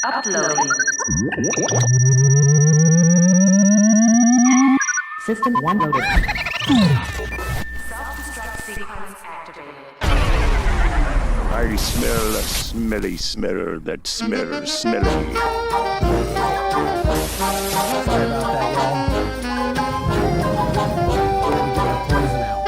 Uploading. System 1 loaded. Self-destruct sequence activated. I smell a smelly smeller that smells smelly. Sorry about that, y'all. Poison out.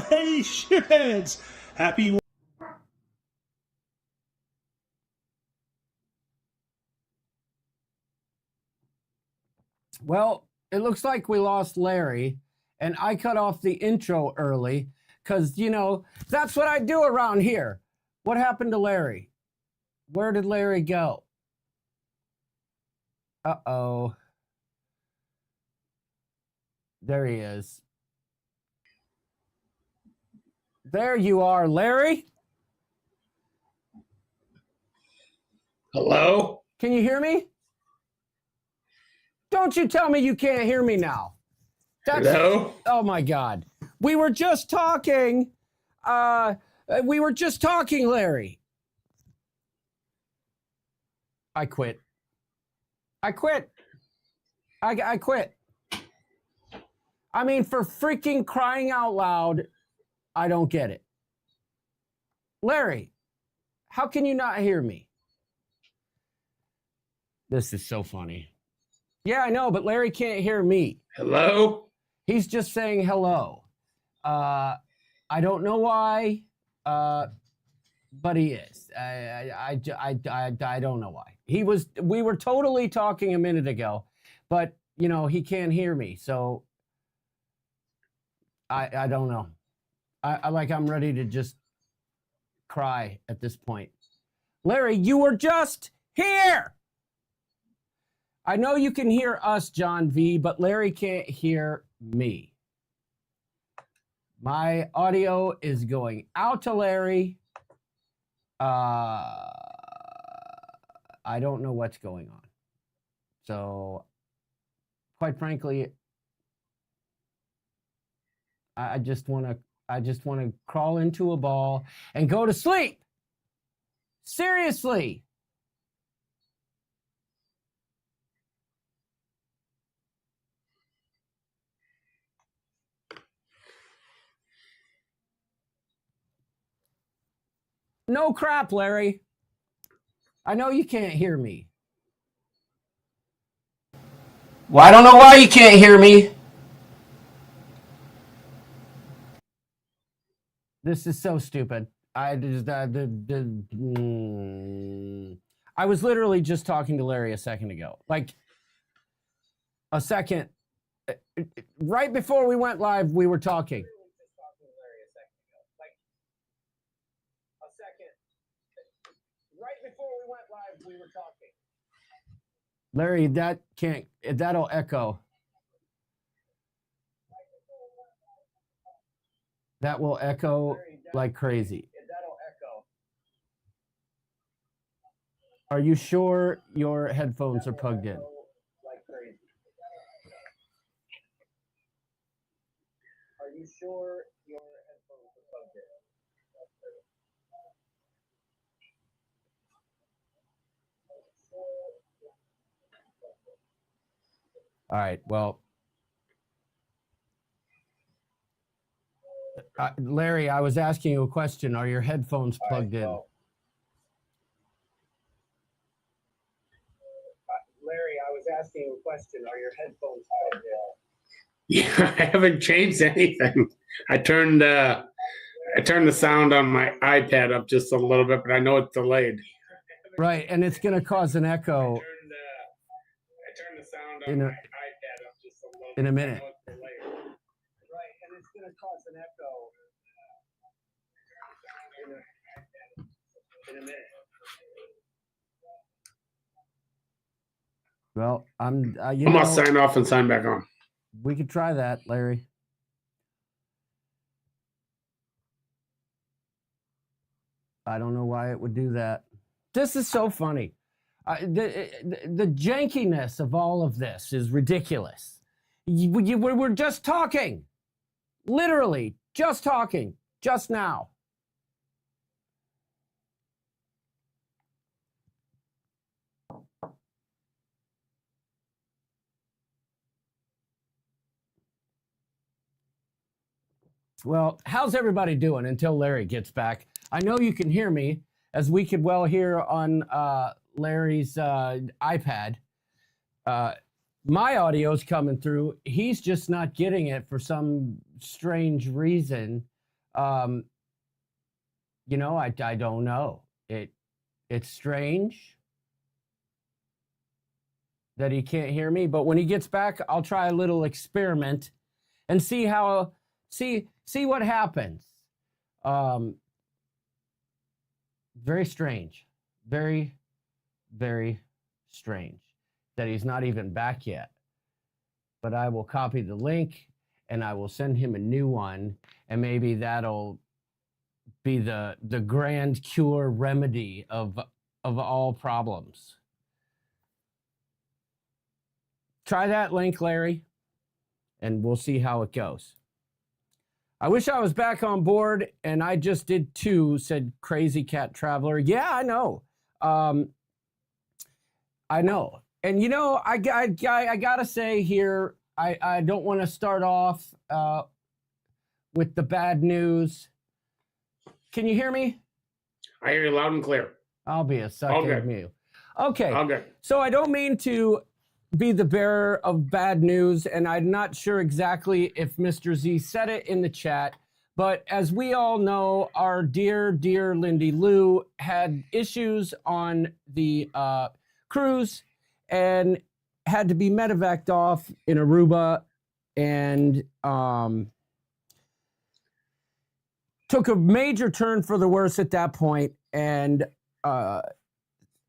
Hey, shitheads! Happy. Well, it looks like we lost Larry, and I cut off the intro early because, you know, that's what I do around here. What happened to Larry? Where did Larry go? Uh-oh. There he is. There you are, Larry. Hello? Can you hear me? Don't you tell me you can't hear me now. Hello? Oh my God. We were just talking. Larry. I quit. I quit. I mean, for freaking crying out loud, I don't get it. Larry, how can you not hear me? This is so funny. Yeah, I know, but Larry can't hear me. Hello? He's just saying hello. I don't know why. but he is. I don't know why. We were totally talking a minute ago, but you know, he can't hear me. So I don't know. I'm ready to just cry at this point. Larry, you were just here. I know you can hear us, John V, but Larry can't hear me. My audio is going out to Larry. I don't know what's going on. So, quite frankly, I just want to crawl into a ball and go to sleep. Seriously. No crap, Larry. I know you can't hear me. Well, I don't know why you can't hear me. This is so stupid. I was literally just talking to Larry a second ago. Like a second. Right before we went live, we were talking. Larry, that'll echo. That will echo like crazy. Are you sure your headphones are plugged in? Are you sure your headphones are plugged in? All right, well, Larry, I was asking you a question. Are your headphones plugged in? Larry, I was asking you a question. Are your headphones plugged in? Yeah, I haven't changed anything. I turned the sound on my iPad up just a little bit, but I know it's delayed. Right, and it's going to cause an echo. I turned the sound on my iPad up just a little bit. In a minute. Right, and it's going to cause an echo. In a minute. Well, I'm must sign off and sign back on. We could try that, Larry. I don't know why it would do that. This is so funny. The jankiness of all of this is ridiculous. We're just talking. Literally, just talking. Just now. Well, how's everybody doing until Larry gets back? I know you can hear me, as we could well hear on Larry's iPad. My audio's coming through. He's just not getting it for some strange reason. You know, I don't know. It's strange that he can't hear me, but when he gets back, I'll try a little experiment and see what happens. Very strange. Very, very strange that he's not even back yet. But I will copy the link and I will send him a new one, and maybe that'll be the grand cure remedy of all problems. Try that link, Larry, and we'll see how it goes. I wish I was back on board, and I just did too, said Crazy Cat Traveler. Yeah, I know. I know. And, you know, I got to say here, I don't want to start off with the bad news. Can you hear me? I hear you loud and clear. I'll be a sucker mute. Okay. Okay. So I don't mean to be the bearer of bad news, and I'm not sure exactly if Mr. Z said it in the chat, But as we all know, our dear, dear Lindy Lou had issues on the cruise and had to be medevaced off in Aruba, and took a major turn for the worse at that point, and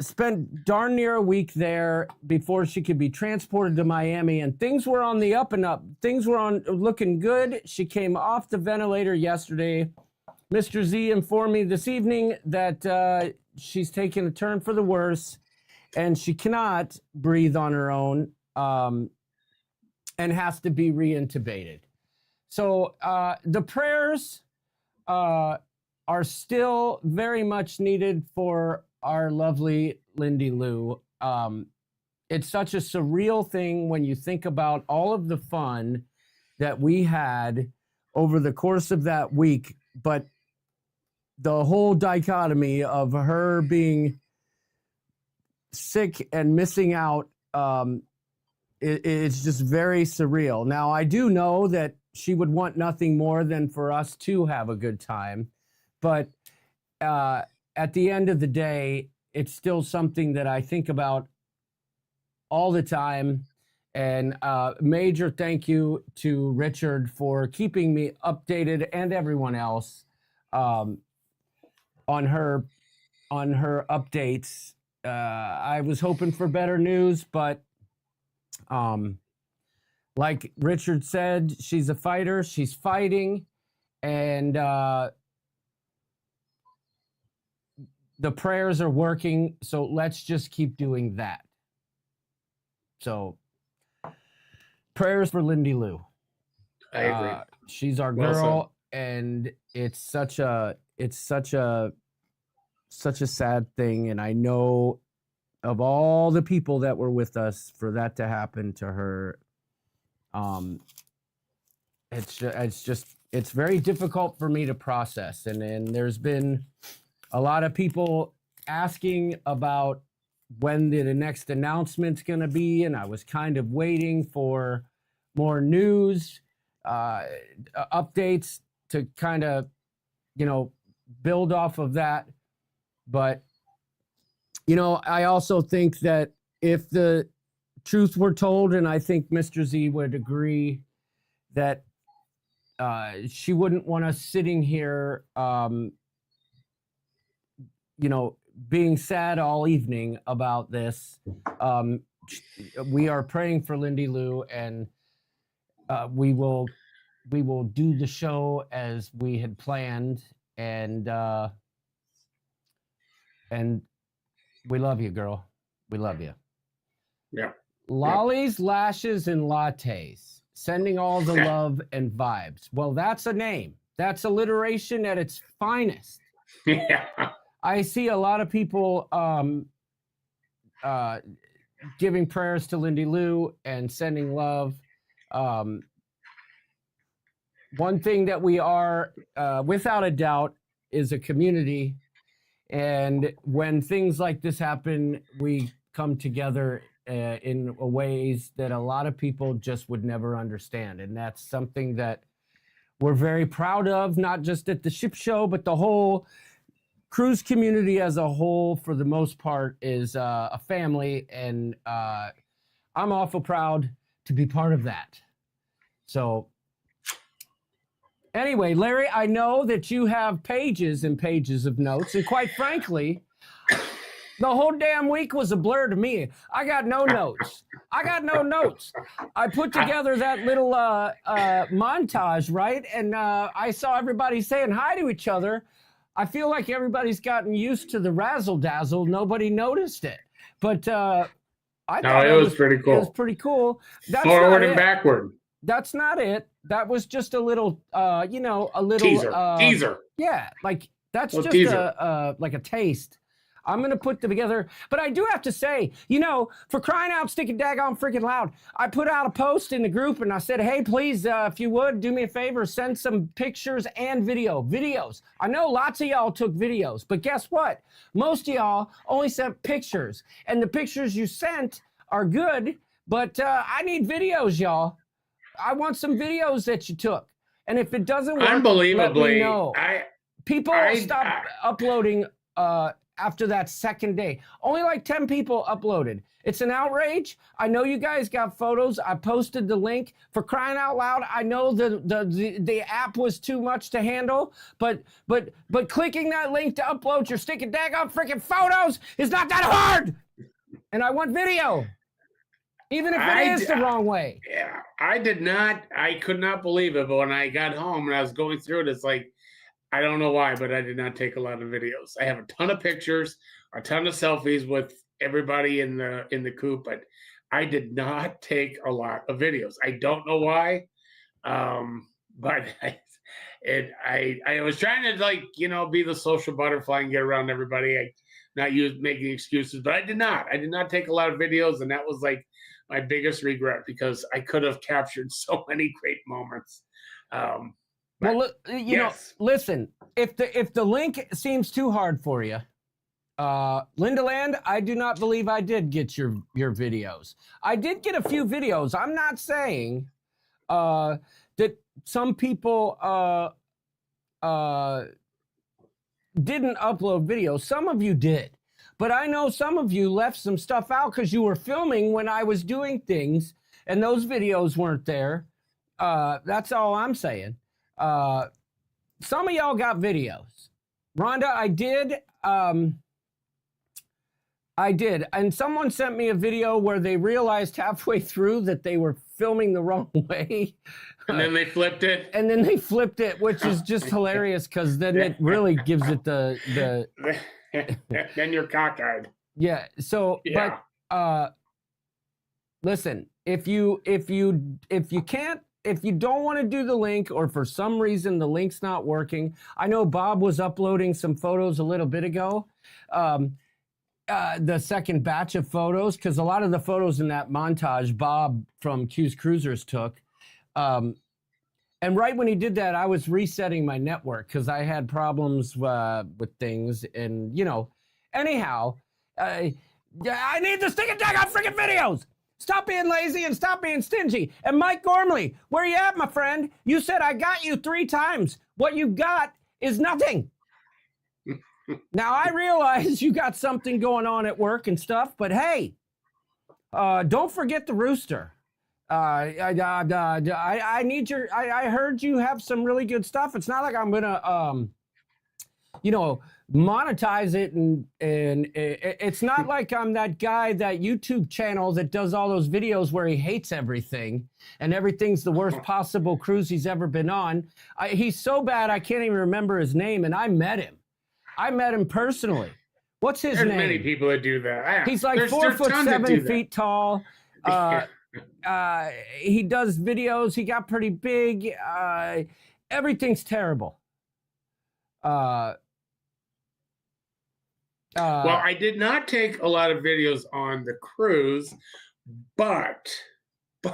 spent darn near a week there before she could be transported to Miami, and things were on the up and up. Things were looking good. She came off the ventilator yesterday. Mr. Z informed me this evening that she's taken a turn for the worse, and she cannot breathe on her own, and has to be reintubated. So the prayers are still very much needed for our lovely Lindy Lou. It's such a surreal thing when you think about all of the fun that we had over the course of that week, but the whole dichotomy of her being sick and missing out, it's just very surreal. Now, I do know that she would want nothing more than for us to have a good time, but at the end of the day, it's still something that I think about all the time. And major thank you to Richard for keeping me updated, and everyone else on her updates. I was hoping for better news, but like Richard said, she's a fighter. She's fighting, and the prayers are working, so let's just keep doing that. So, prayers for Lindy Lou. I agree. She's our Well girl, and it's such a sad thing. And I know of all the people that were with us for that to happen to her. It's very difficult for me to process, and there's been a lot of people asking about when the next announcement's going to be, and I was kind of waiting for more news, updates to kind of, build off of that. But, I also think that if the truth were told, and I think Mr. Z would agree, that she wouldn't want us sitting here, being sad all evening about this. We are praying for Lindy Lou, and we will do the show as we had planned, and we love you, girl. We love you. Yeah. Lollies, lashes, and lattes, sending all the love and vibes. Well, that's a name. That's alliteration at its finest. Yeah. I see a lot of people giving prayers to Lindy Lou and sending love. One thing that we are, without a doubt, is a community. And when things like this happen, we come together in ways that a lot of people just would never understand. And that's something that we're very proud of, not just at the ship show, but the whole cruise community as a whole, for the most part, is a family. And I'm awful proud to be part of that. So anyway, Larry, I know that you have pages and pages of notes. And quite frankly, the whole damn week was a blur to me. I got no notes. I put together that little montage, right? And I saw everybody saying hi to each other. I feel like everybody's gotten used to the razzle dazzle. Nobody noticed it. But I thought it was pretty cool. It was pretty cool. That's Forward and backward. That's not it. That was just a little, a little teaser. Yeah, like that's just teaser. like a taste. I'm gonna put them together, but I do have to say, for crying out, sticking daggone freaking loud, I put out a post in the group and I said, hey, please, if you would do me a favor, send some pictures and videos. I know lots of y'all took videos, but guess what? Most of y'all only sent pictures, and the pictures you sent are good, but I need videos, y'all. I want some videos that you took. And if it doesn't work, let me Unbelievably, know. People stop uploading after that second day. Only like 10 people uploaded. It's an outrage. I know you guys got photos. I posted the link. For crying out loud, I know the app was too much to handle, but clicking that link to upload your stinking daggone freaking photos is not that hard. And I want video, even if it is the wrong way. Yeah, I could not believe it. But when I got home and I was going through it, it's like, I don't know why, but I did not take a lot of videos. I have a ton of pictures, a ton of selfies with everybody in the coop, but I did not take a lot of videos. I don't know why, but I was trying to, like, you know, be the social butterfly and get around everybody. Making excuses, but I did not take a lot of videos, and that was like my biggest regret because I could have captured so many great moments. Well, you know, listen, if the link seems too hard for you, Linda Land, I do not believe I did get your videos. I did get a few videos. I'm not saying that some people didn't upload videos. Some of you did. But I know some of you left some stuff out because you were filming when I was doing things and those videos weren't there. That's all I'm saying. Some of y'all got videos. Rhonda, I did. And someone sent me a video where they realized halfway through that they were filming the wrong way. And then they flipped it. And then they flipped it, which is just hilarious because then it really gives it the then you're cockeyed. Yeah. So, yeah. But listen, if you don't want to do the link, or for some reason the link's not working, I know Bob was uploading some photos a little bit ago. The second batch of photos, because a lot of the photos in that montage Bob from Coop Cruisers took. And right when he did that, I was resetting my network because I had problems with things. And, you know, anyhow, I need the stinking daggone freaking videos. Stop being lazy and stop being stingy. And Mike Gormley, where you at, my friend? You said I got you 3 times. What you got is nothing. Now, I realize you got something going on at work and stuff, but hey, don't forget the rooster. I need your, I heard you have some really good stuff. It's not like I'm going to, you know, monetize it. And it's not like I'm that guy, that YouTube channel that does all those videos where he hates everything and everything's the worst possible cruise he's ever been on. He's so bad, I can't even remember his name. And I met him personally. What's his name? There's many people that do that. He's like 4'7" feet tall. He does videos. He got pretty big. Everything's terrible. Well, I did not take a lot of videos on the cruise, but I'm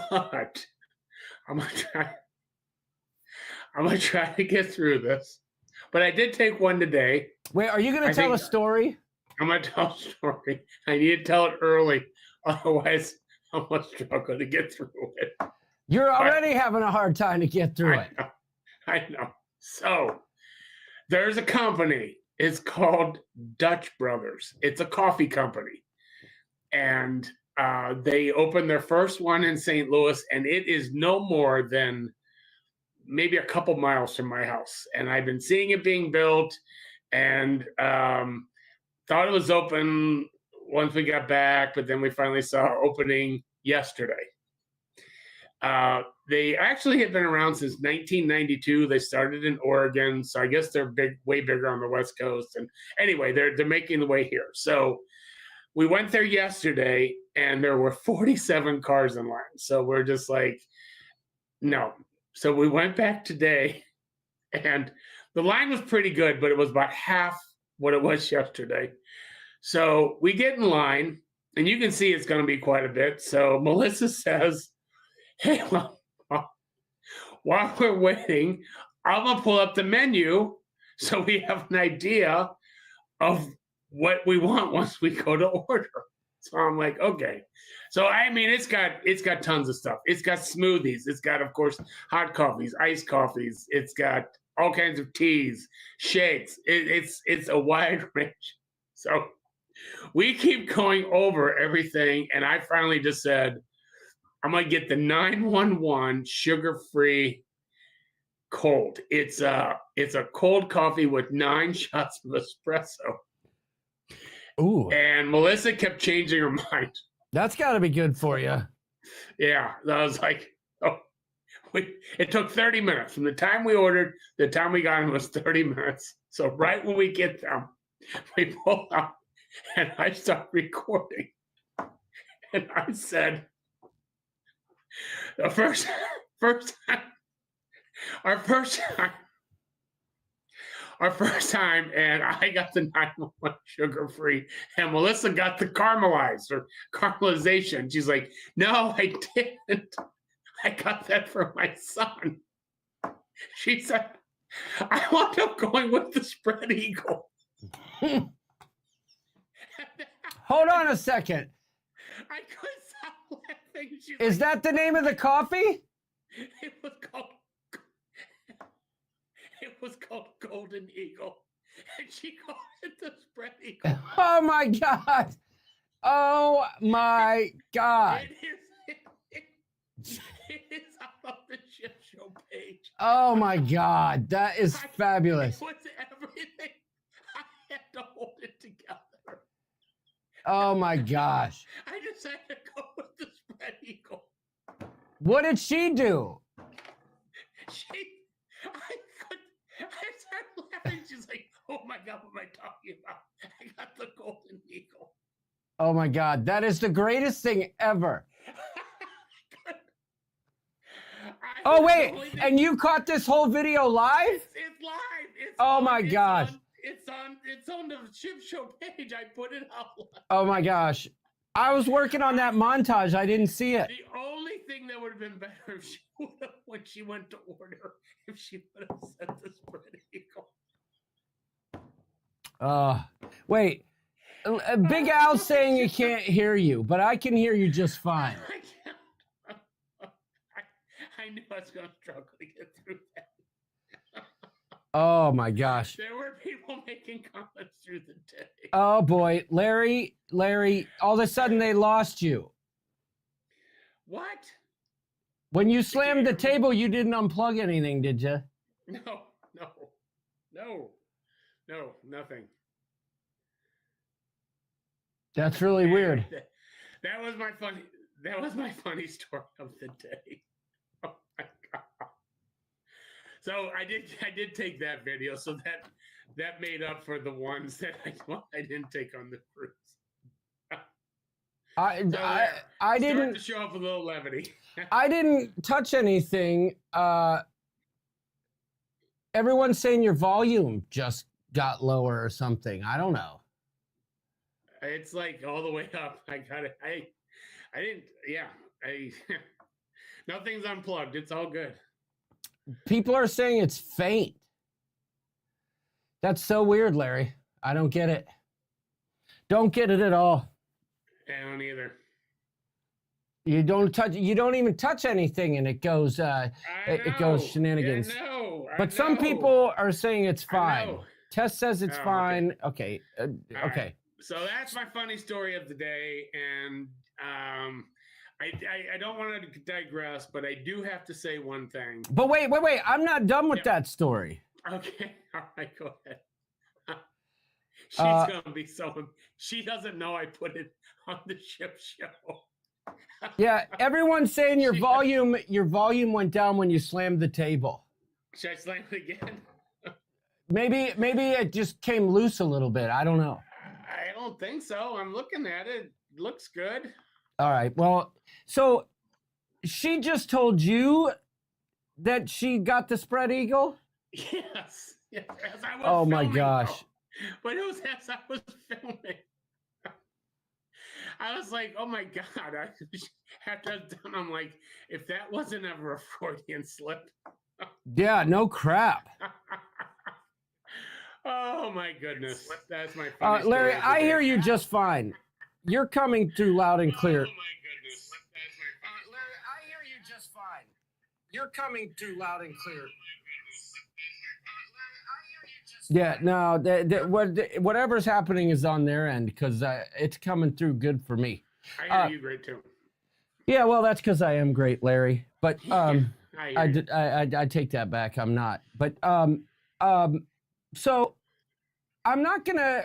gonna try to get through this. But I did take one today. Wait, are you gonna tell a story? I'm gonna tell a story. I need to tell it early, otherwise I'm gonna struggle to get through it. You're already having a hard time to get through it. I know. So there's a company. It's called Dutch Brothers. It's a coffee company. And they opened their first one in St. Louis, and it is no more than maybe a couple miles from my house. And I've been seeing it being built, and thought it was open once we got back, but then we finally saw opening yesterday. They actually have been around since 1992. They started in Oregon, so I guess they're way bigger on the West Coast. And anyway, they're making the way here. So we went there yesterday, and there were 47 cars in line. So we're just like, no. So we went back today, and the line was pretty good, but it was about half what it was yesterday. So we get in line, and you can see it's going to be quite a bit. So Melissa says, hey, well, while we're waiting, I'm going to pull up the menu so we have an idea of what we want once we go to order. So I'm like, okay. So I mean, it's got tons of stuff. It's got smoothies. It's got, of course, hot coffees, iced coffees. It's got all kinds of teas, shakes. It's a wide range. So we keep going over everything, and I finally just said, I'm gonna get the 911 sugar-free cold. It's a cold coffee with 9 shots of espresso. Ooh, And Melissa kept changing her mind. that's got to be good for you. Yeah, I was like, oh, it took 30 minutes from the time we ordered, the time we got them was 30 minutes. So right when we get them, we pull out, and I start recording, and I said, the first time, our first time, and I got the 911 sugar-free, and Melissa got the caramelized or caramelization. She's like, no, I didn't. I got that for my son. She said, I wound up going with the spread eagle. Hold on a second. I couldn't stop laughing. She's Is like, that the name of the coffee? It was called Golden Eagle, and she called it the spread eagle. Oh my God. Oh my God. It is up on the ship show page. Oh my God. That is fabulous. It was everything. I had to hold it together. Oh my gosh. I just had to go with the spread eagle. What did she do? I started laughing. She's like, oh my God, what am I talking about? I got the Golden Eagle. Oh my God. That is the greatest thing ever. Oh wait, and you caught this whole video live? It's live. Oh my gosh. It's on the ship show page. I put it out live. Oh my gosh. I was working on that montage. I didn't see it. The only thing that would have been better if she would have, when she went to order, if she would have said the spread eagle. Wait. Big Al's saying he can't hear you, but I can hear you just fine. I knew I was going to struggle to get through that. Oh my gosh. There were people making comments through the day. Oh boy. Larry, all of a sudden they lost you. What? When you slammed the table, you didn't unplug anything, did you? No, nothing. That's really weird. That was my funny story of the day. Oh my God. So I did take that video, so that made up for the ones that I didn't take on the cruise. I Starting didn't to show up a little levity. I didn't touch anything. Everyone's saying your volume just got lower or something. I don't know. It's like all the way up. I got it. I didn't. Yeah. Nothing's unplugged. It's all good. People are saying it's faint. That's so weird, Larry. I don't get it. Don't get it at all. I don't either. You don't even touch anything and it goes it goes shenanigans. Yeah, no, but some people are saying it's fine. Tess says it's Oh, fine. Okay. All Okay. right. So that's my funny story of the day, and I don't want to digress, but I do have to say one thing. But wait. I'm not done with that story. Okay, all right, go ahead. She's gonna be so. She doesn't know I put it on the ship show. Yeah, everyone's saying your volume went down when you slammed the table. Should I slam it again? Maybe it just came loose a little bit. I don't know. I don't think so. I'm looking at it. It looks good. All right. Well, so she just told you that she got the spread eagle? Yes. As I was Oh my filming, gosh. though. But it was as I was filming. I was like, oh my God. After I was done, I'm like, if that wasn't ever a Freudian slip. Yeah, no crap. Oh my goodness. That's my funny Larry, story of the I day. hear you just fine. you're coming through loud and clear. Oh my goodness. Larry, I hear you just fine. You're coming through loud and clear. Yeah, no, whatever's happening is on their end because it's coming through good for me. I hear you great too. Yeah, well, that's because I am great, Larry. But I take that back. I'm not. But so I'm not gonna.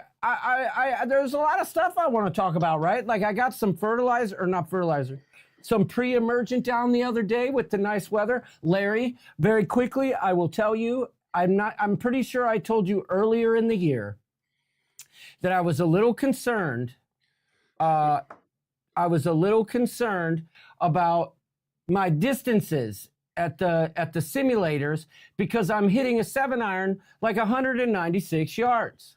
There's a lot of stuff I want to talk about, right? Like I got some some pre-emergent down the other day with the nice weather. Larry, very quickly, I will tell you. I'm pretty sure I told you earlier in the year that I was a little concerned. I was a little concerned about my distances at the simulators because I'm hitting a 7-iron like 196 yards,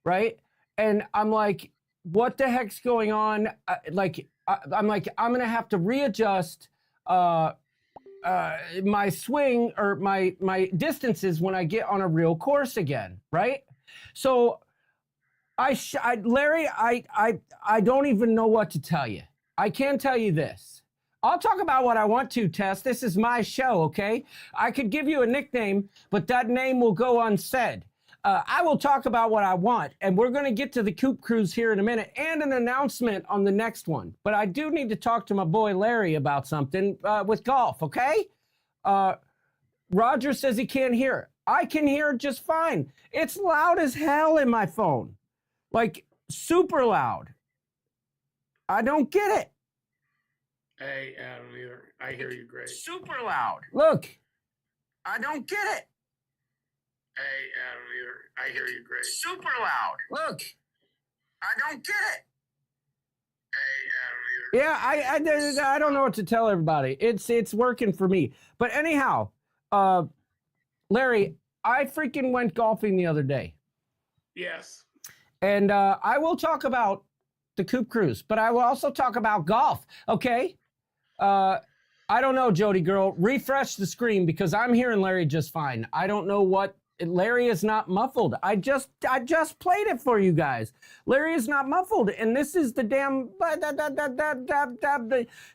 right? And I'm like, what the heck's going on? I'm gonna have to readjust my swing or my distances when I get on a real course again, right? So Larry, I don't even know what to tell you. I can tell you this. I'll talk about what I want to, Tess. This is my show, okay? I could give you a nickname, but that name will go unsaid. I will talk about what I want, and we're going to get to the Coop Cruise here in a minute and an announcement on the next one. But I do need to talk to my boy Larry about something with golf, okay? Roger says he can't hear. I can hear just fine. It's loud as hell in my phone. Like, super loud. I don't get it. Hey, I don't either. I hear you great. Super loud. Look, I don't get it. Hey, I don't either. I hear you great. Super loud. Look, I don't get it. Hey, Yeah, I don't know what to tell everybody. It's working for me. But anyhow, Larry, I freaking went golfing the other day. yes. And I will talk about the Coop Cruise, but I will also talk about golf, okay? I don't know, Jody girl. Refresh the screen because I'm hearing Larry just fine. I don't know what Larry is not muffled. I just played it for you guys. Larry is not muffled, and this is the damn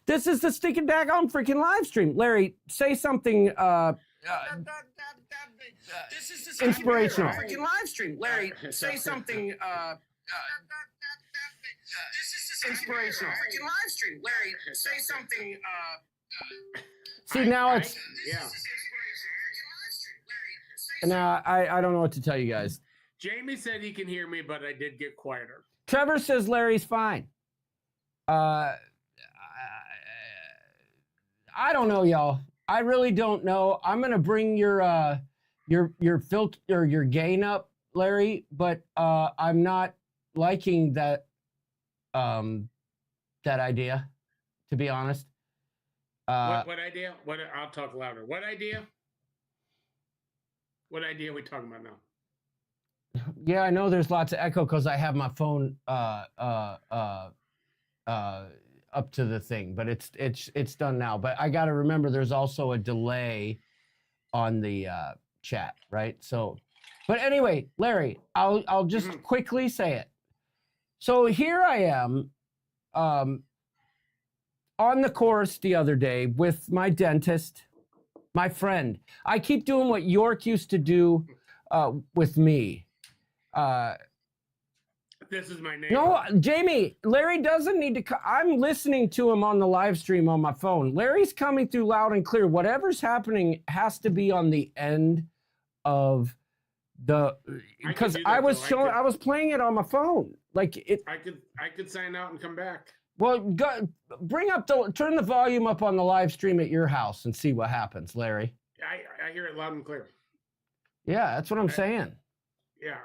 this is the stinking daggone freaking live stream. Larry, say something this is the inspirational freaking live stream. Larry, say something this is the inspirational freaking live stream. Larry, say something see now it's Yeah. now I don't know what to tell you guys. Jamie said he can hear me, but I did get quieter. Trevor says Larry's fine. I don't know, y'all. I really don't know. I'm gonna bring your filter or your gain up, Larry, but I'm not liking that that idea, to be honest. What idea? I'll talk louder. What idea? What idea are we talking about now? Yeah, I know there's lots of echo because I have my phone up to the thing, but it's done now. But I got to remember there's also a delay on the chat, right? So, but anyway, Larry, I'll just quickly say it. So here I am on the course the other day with my dentist, my friend. I keep doing what York used to do with me. This is my name. No, Jamie, Larry doesn't need to. I'm listening to him on the live stream on my phone. Larry's coming through loud and clear. Whatever's happening has to be on the end of the, because I was playing it on my phone. Like it. I could sign out and come back. Well, turn the volume up on the live stream at your house and see what happens, Larry. I hear it loud and clear. Yeah, that's what I'm saying. Yeah,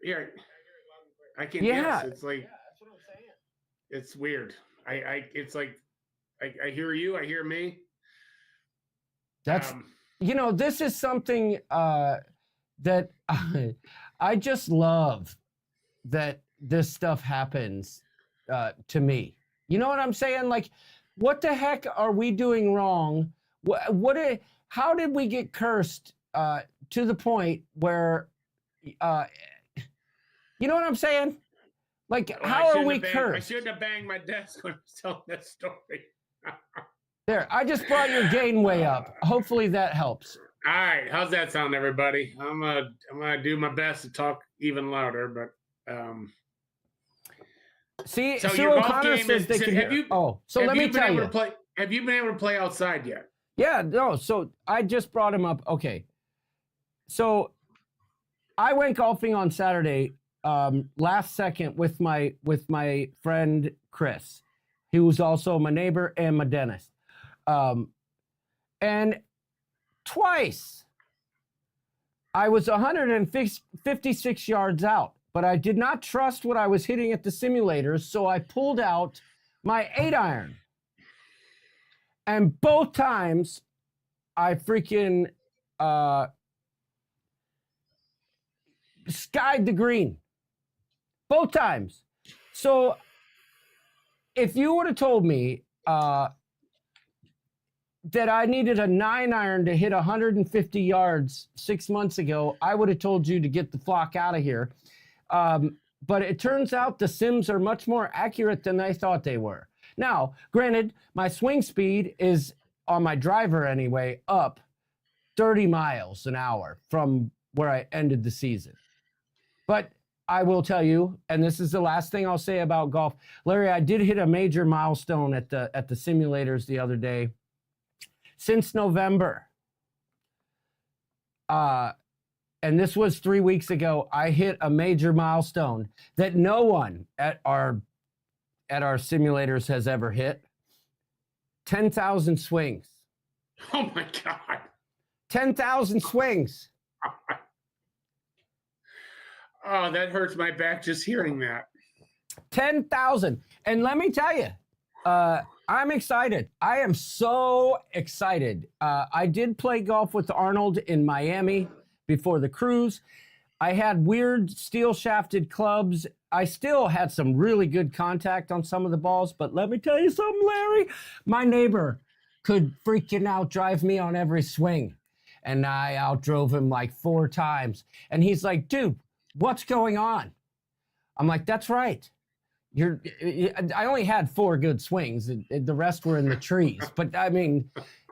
Here, I can. Yeah, Yes, it's like. Yeah, that's what I'm saying. It's weird. It's like, I hear you. I hear me. That's this is something that I just love that this stuff happens to me. You know what I'm saying? Like, what the heck are we doing wrong? How did we get cursed to the point where You know what I'm saying? Like, Well, how are shouldn't we have banged- I cursed? shouldn't have banged my desk when I was telling that story. There, I just brought your gain way up. Hopefully that helps. All right, how's that sound, everybody? I'm gonna do my best to talk even louder, but See, So Sue your golf O'Connor game says is- they so can have hear. you- Oh, so let me tell you. Have you been able to play outside yet? Yeah, no. So I just brought him up. Okay. So I went golfing on Saturday, last second with my friend Chris, who was also my neighbor and my dentist. And twice I was 156 yards out, but I did not trust what I was hitting at the simulators, so I pulled out my 8-iron. And both times I freaking skied the green. Both times. So if you would have told me that I needed a 9-iron to hit 150 yards 6 months ago, I would have told you to get the flock out of here. But it turns out the sims are much more accurate than I thought they were. Now, granted, my swing speed is, on my driver anyway, up 30 miles an hour from where I ended the season. But I will tell you, and this is the last thing I'll say about golf, Larry, I did hit a major milestone at the simulators the other day. Since November, and this was 3 weeks ago, I hit a major milestone that no one at our simulators has ever hit. 10,000 swings. Oh my God. 10,000 swings. Oh, that hurts my back just hearing that. 10,000. And let me tell you, I'm excited. I am so excited. I did play golf with Arnold in Miami before the cruise. I had weird steel shafted clubs. I still had some really good contact on some of the balls, but let me tell you something, Larry. My neighbor could freaking outdrive me on every swing. And I outdrove him like 4 times. And he's like, dude, what's going on? I'm like, that's right. I only had 4 good swings. The rest were in the trees. But I mean,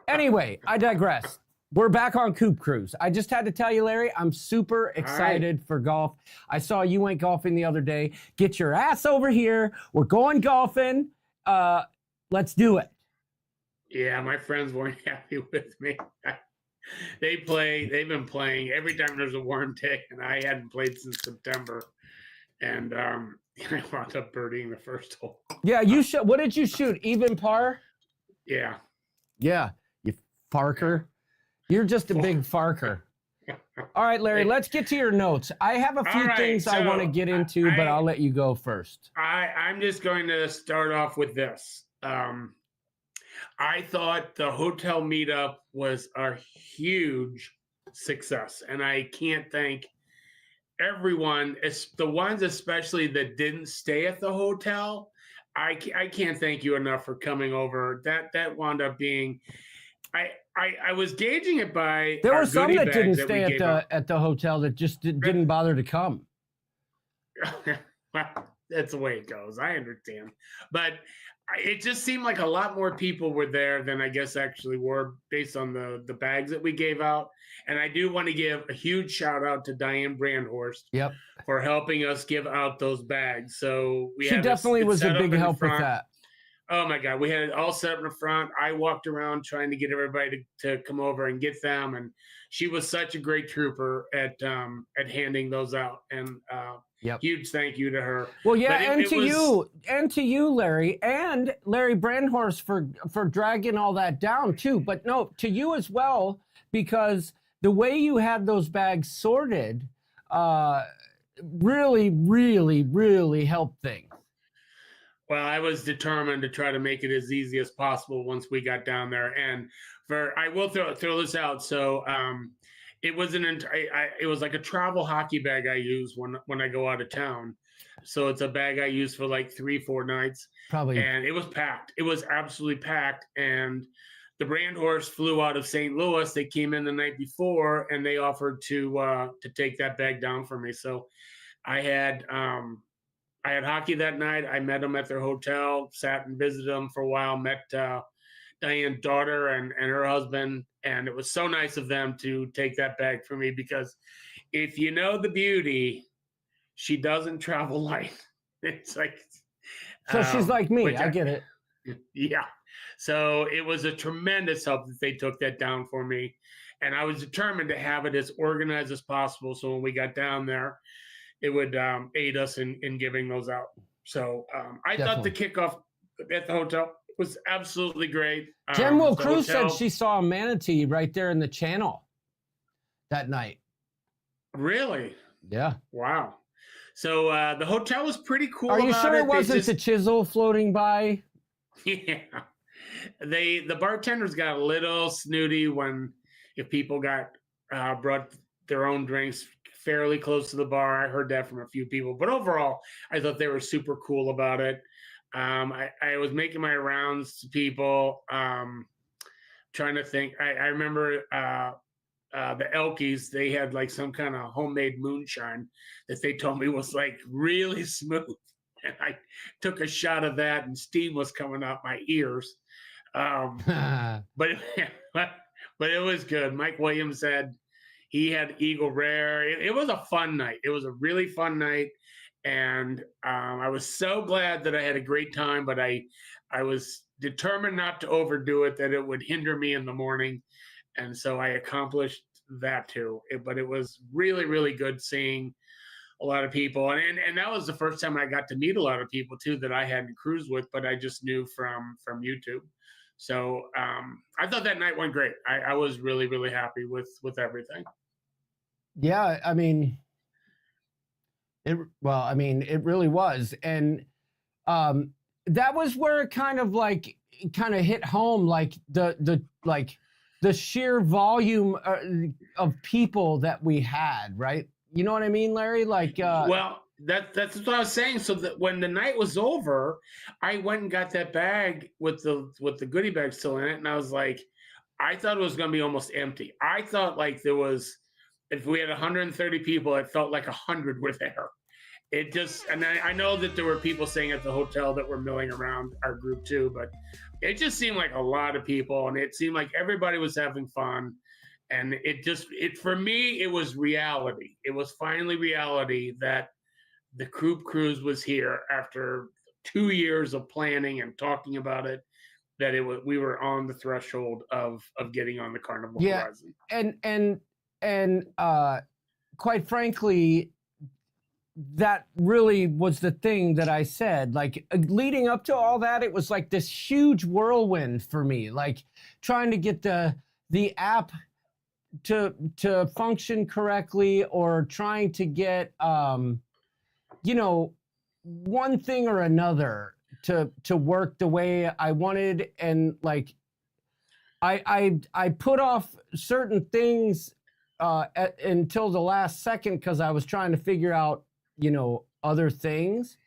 anyway, I digress. We're back on Coop Cruise. I just had to tell you, Larry, I'm super excited for golf. I saw you went golfing the other day. Get your ass over here. We're going golfing. Let's do it. Yeah, my friends weren't happy with me. They've been playing every time there's a warm day, and I hadn't played since September. And I wound up birdieing the first hole. Yeah, what did you shoot? Even par? Yeah. Yeah, you farker. You're just a big farker. All right, Larry, let's get to your notes. I have a few things I want to get into, but I'll let you go first. I'm just going to start off with this. I thought the hotel meetup was a huge success, and I can't thank everyone, the ones especially that didn't stay at the hotel. I can't thank you enough for coming over. That wound up being, I was gauging it by there were some that didn't that stay at the hotel that just didn't bother to come. Well, that's the way it goes. I understand, but it just seemed like a lot more people were there than I guess actually were, based on the bags that we gave out. And I do want to give a huge shout out to Diane Brandhorst. Yep. For helping us give out those bags. So she definitely was a big help with that. Oh my God, we had it all set up in the front. I walked around trying to get everybody to come over and get them, and she was such a great trooper at handing those out. And huge thank you to her. Well, yeah, and to you, Larry, and Larry Brandhorst for dragging all that down too. But no, to you as well, because the way you had those bags sorted really, really, really helped things. Well, I was determined to try to make it as easy as possible once we got down there. And I will throw this out. So it was it was like a travel hockey bag I use when I go out of town. So it's a bag I use for like 3-4 nights. Probably. And it was packed. It was absolutely packed. And the Brandhorst flew out of St. Louis. They came in the night before, and they offered to take that bag down for me. So I had hockey that night. I met them at their hotel, sat and visited them for a while, met Diane's daughter and her husband. And it was so nice of them to take that bag for me, because if you know the beauty, she doesn't travel light. It's like, So she's like me. I get it. Yeah. So it was a tremendous help that they took that down for me. And I was determined to have it as organized as possible. So when we got down there, it would aid us in giving those out. So I thought the kickoff at the hotel was absolutely great. General Cruz said she saw a manatee right there in the channel that night. Really? Yeah. Wow. So the hotel was pretty cool. Are you sure it wasn't the chisel floating by? Yeah. The bartenders got a little snooty if people got brought their own drinks fairly close to the bar. I heard that from a few people, but overall, I thought they were super cool about it. I was making my rounds to people, trying to think. I remember the Elkies, they had like some kind of homemade moonshine that they told me was like really smooth. And I took a shot of that and steam was coming out my ears. But it was good. Mike Williams said he had Eagle Rare. It was a fun night. It was a really fun night. And I was so glad that I had a great time, but I was determined not to overdo it, that it would hinder me in the morning. And so I accomplished that too. But it was really, really good seeing a lot of people. And that was the first time I got to meet a lot of people too that I hadn't cruised with, but I just knew from YouTube. So I thought that night went great. I was really, really happy with everything. Yeah, I mean, it really was. And that was where it kind of hit home, like the sheer volume of people that we had, right? You know what I mean, Larry? Well, that's what I was saying. So that when the night was over, I went and got that bag with the goodie bag still in it, and I was like, I thought it was going to be almost empty. I thought like there was, if we had 130 people, it felt like 100 were there. It just, and I know that there were people staying at the hotel that were milling around our group too, but it just seemed like a lot of people, and it seemed like everybody was having fun. And for me, it was reality. It was finally reality that the Coop Cruise was here after 2 years of planning and talking about it, that we were on the threshold of getting on the Carnival horizon. And quite frankly, that really was the thing that I said. Like leading up to all that, it was like this huge whirlwind for me, like trying to get the app to function correctly, or trying to get one thing or another to work the way I wanted. And like I put off certain things until the last second because I was trying to figure out other things.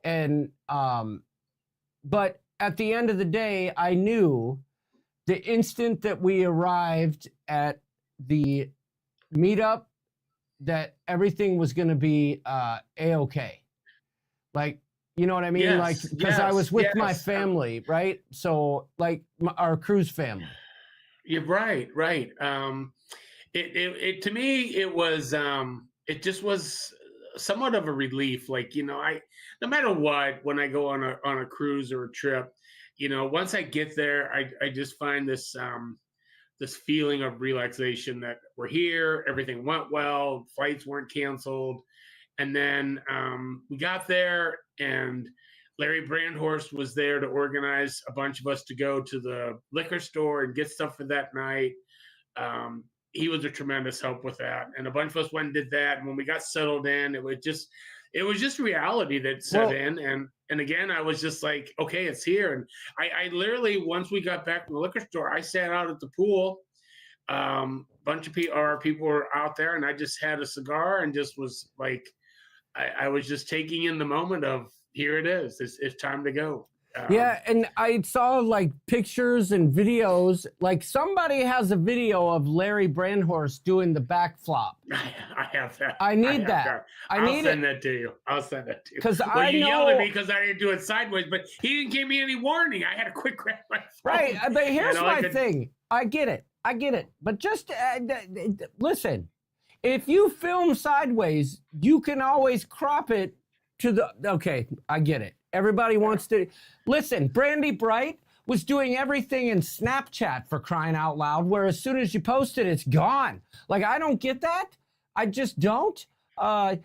And but at the end of the day, I knew the instant that we arrived at the meetup that everything was going to be a-okay. Like, you know what I mean? Yes, like, because I was with my family, right? So like our cruise family. You're right. It to me, it was it just was somewhat of a relief. Like, no matter what, when I go on a cruise or a trip, once I get there, I just find this this feeling of relaxation that we're here, everything went well, flights weren't canceled. And then we got there, and Larry Brandhorst was there to organize a bunch of us to go to the liquor store and get stuff for that night. He was a tremendous help with that. And a bunch of us went and did that. And when we got settled in, it was just reality that set in. And again, I was just like, okay, it's here. And I literally, once we got back from the liquor store, I sat out at the pool. Bunch of people were out there, and I just had a cigar and just was like, I was just taking in the moment of, here it is. It's time to go. Yeah, and I saw like pictures and videos. Like somebody has a video of Larry Brandhorst doing the back flop. I have that. I need have that. I'll send that to you. I'll send that to you. Because well, you yelled at me because I didn't do it sideways, but he didn't give me any warning. I had to quick grab my phone. Right, but here's my thing. I get it. But just listen. If you film sideways, you can always crop it to the. Okay, I get it. Everybody wants to listen. Brandy Bright was doing everything in Snapchat, for crying out loud, where as soon as you post it, it's gone. Like, I don't get that. I just don't. But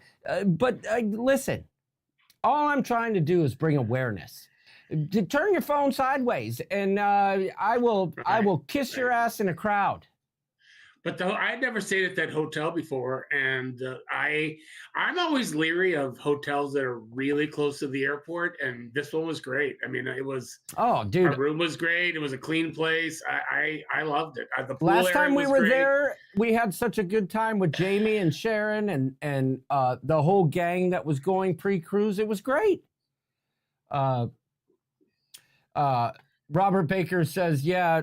listen, all I'm trying to do is bring awareness. Turn your phone sideways, and I will kiss your ass in a crowd. But I had never stayed at that hotel before, and I'm always leery of hotels that are really close to the airport, and this one was great. I mean, it was. Oh, dude! Our room was great. It was a clean place. I loved it. The pool Last time we were great. there, we had such a good time with Jamie and Sharon and the whole gang that was going pre-cruise. It was great. Robert Baker says, "Yeah,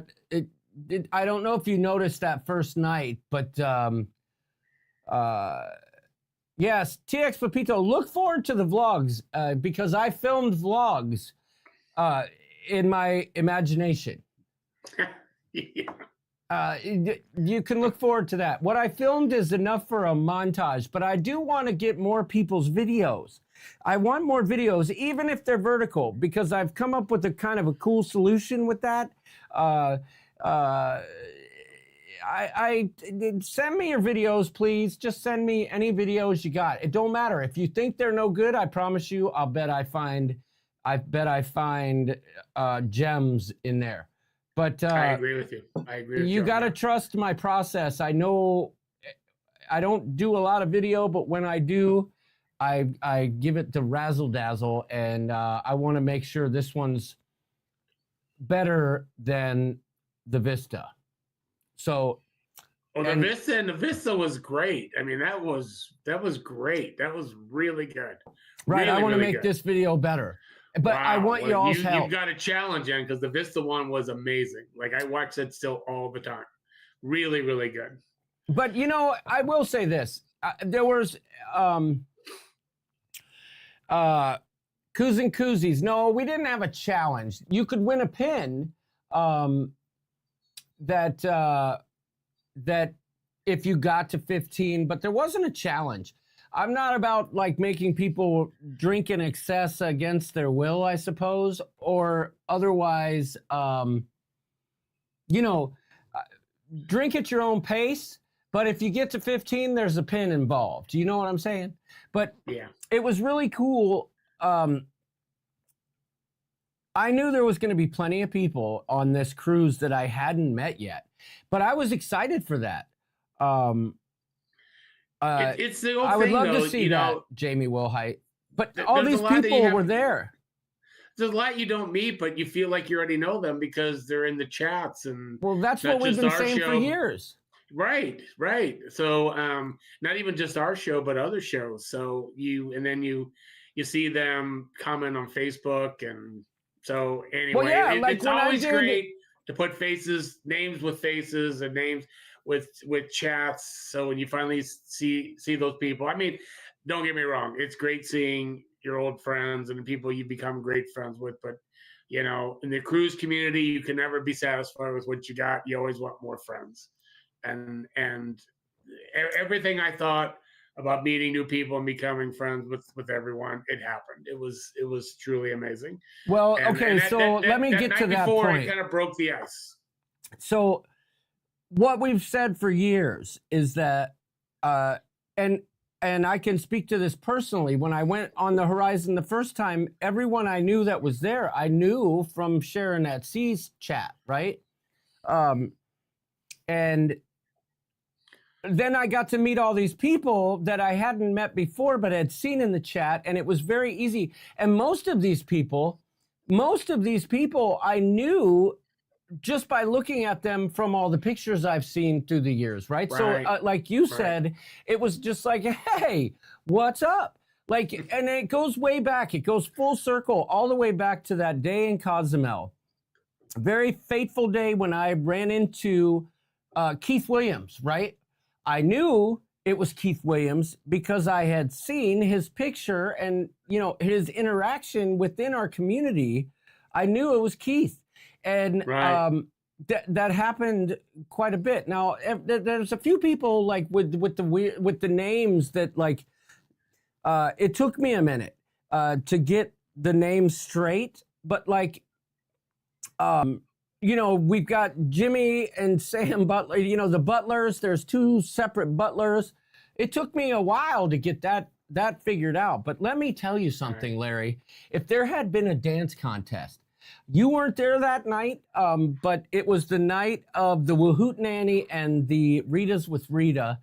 I don't know if you noticed that first night, but yes, TX Pepito, look forward to the vlogs because I filmed vlogs in my imagination. Yeah. You can look forward to that. What I filmed is enough for a montage, but I do want to get more people's videos. I want more videos, even if they're vertical, because I've come up with a kind of a cool solution with that. Send me your videos, please. Just send me any videos you got. It don't matter if you think they're no good. I promise you, I bet I find gems in there. But I agree with you. You got to trust my process. I know I don't do a lot of video, but when I do, I give it the razzle dazzle, and I want to make sure this one's better than the Vista. So, the Vista was great. I mean, that was great. That was really good. Right, really, I want to really make good. this video better, but I want Well, y'all's help. You got a challenge in because the Vista one was amazing. Like, I watch it still all the time. Really, really good. But you know, I will say this: there was Coos and Koozies. No, we didn't have a challenge. You could win a pin. That if you got to 15, but there wasn't a challenge. I'm not about like making people drink in excess against their will, I suppose, or otherwise, drink at your own pace. But if you get to 15, there's a pin involved. You know what I'm saying? But yeah, it was really cool. I knew there was going to be plenty of people on this cruise that I hadn't met yet, but I was excited for that. it's the old I would thing, love though, to see that, Jamie Wilhite. But all there's these a lot that people you have- were there. There's a lot you don't meet, but you feel like you already know them because they're in the chats. And Well, that's not what we've just been our saying for show. years. Right. So not even just our show, but other shows. So you see them comment on Facebook, and so anyway, Well, yeah, like it's when I always did- great to put names with faces, and names with chats. So when you finally see those people, I mean, don't get me wrong, it's great seeing your old friends and the people you become great friends with, but you know, in the cruise community, you can never be satisfied with what you got. You always want more friends. And everything I thought about meeting new people and becoming friends with everyone, it happened. It was truly amazing. Well, And- okay, and that- so that- let me that get night to that before, point. It kind of broke the ice. So what we've said for years is that, and I can speak to this personally. When I went on the Horizon the first time, everyone I knew that was there, I knew from Sharon at Sea's chat, right? And then I got to meet all these people that I hadn't met before, but had seen in the chat, and it was very easy. And most of these people I knew just by looking at them from all the pictures I've seen through the years, right? So like you said, it was just like, hey, what's up? Like, and it goes way back. It goes full circle all the way back to that day in Cozumel. A very fateful day when I ran into Keith Williams, right? I knew it was Keith Williams because I had seen his picture and, you know, his interaction within our community. I knew it was Keith. And Right. that happened quite a bit. Now, there's a few people like with the names that like, it took me a minute to get the name straight, but like, you know, we've got Jimmy and Sam Butler, you know, the Butlers, there's two separate Butlers. It took me a while to get that figured out. But let me tell you something, Larry. If there had been a dance contest, you weren't there that night, but it was the night of the Wahoot Nanny and the Ritas with Rita.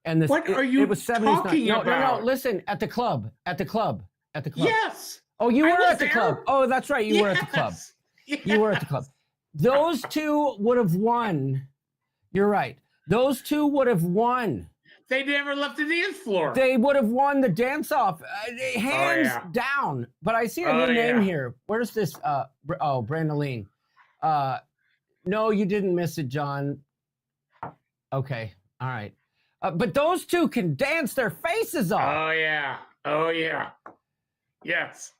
And this, What are you it was 70s talking night. No, about? listen, at the club. Yes. Oh, you I were was at the there. club. Oh, that's right. You were at the club. You were at the club. Those two would have won. You're right. Those two would have won. They never left the dance floor. They would have won the dance off, hands yeah. down. But I see a Oh, new name yeah. here. Where's this? Brandoline. No, you didn't miss it, John. Okay. All right. But those two can dance their faces off. Oh yeah. Oh yeah. Yes.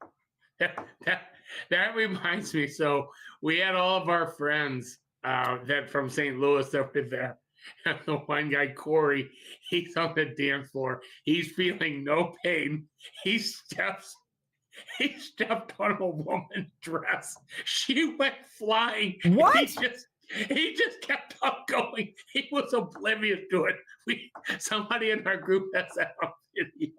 That reminds me. So we had all of our friends that from St. Louis that were there. And the one guy, Corey, he's on the dance floor. He's feeling no pain. He stepped on a woman's dress. She went flying. What? He just kept on going. He was oblivious to it. Somebody in our group has that on video.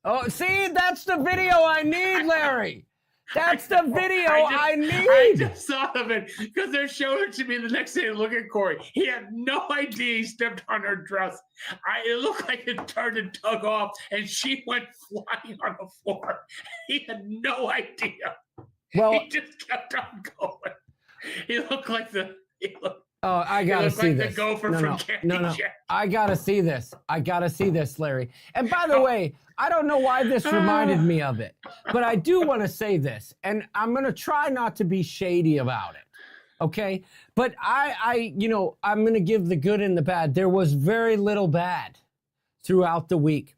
Oh, see, that's the video I need, Larry. That's the video I need. I just thought of it because they're showing it to me the next day. Look at Corey. He had no idea he stepped on her dress. It looked like it turned and dug off, and she went flying on the floor. He had no idea. Well, He just kept on going. He looked like I gotta see like this. the gopher from Candy Jack. I gotta see this. I gotta see this, Larry. And by the way, I don't know why this reminded me of it, but I do want to say this, and I'm gonna try not to be shady about it. Okay, but I'm gonna give the good and the bad. There was very little bad throughout the week,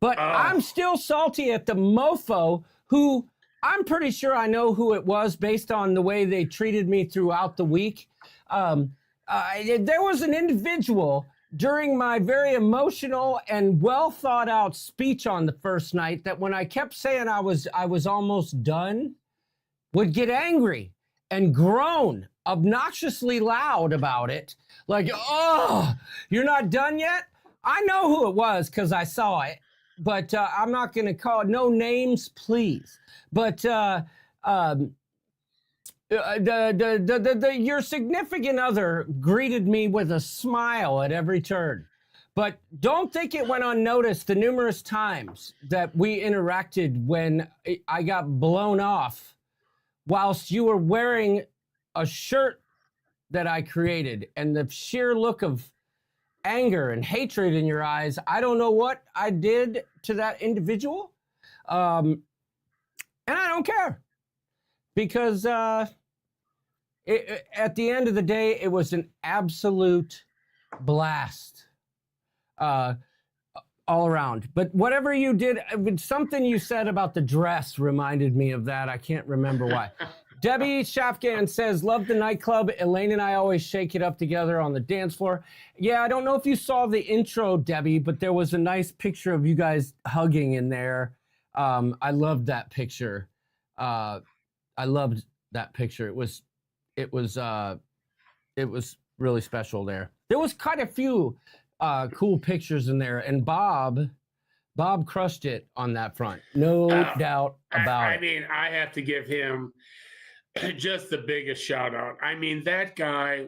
but I'm still salty at the mofo who I'm pretty sure I know who it was based on the way they treated me throughout the week. There was an individual during my very emotional and well thought out speech on the first night that when I kept saying I was almost done, would get angry and groan obnoxiously loud about it. Like, oh, you're not done yet? I know who it was because I saw it, but I'm not going to call no names, please. But your significant other greeted me with a smile at every turn. But don't think it went unnoticed the numerous times that we interacted when I got blown off whilst you were wearing a shirt that I created, and the sheer look of anger and hatred in your eyes. I don't know what I did to that individual. And I don't care because at the end of the day, it was an absolute blast all around. But whatever you did, something you said about the dress reminded me of that. I can't remember why. Debbie Shafgan says, love the nightclub. Elaine and I always shake it up together on the dance floor. Yeah, I don't know if you saw the intro, Debbie, but there was a nice picture of you guys hugging in there. I loved that picture. I loved that picture. It was really special there. There was quite a few cool pictures in there, and Bob crushed it on that front. No doubt about it. I mean, I have to give him just the biggest shout out. I mean, that guy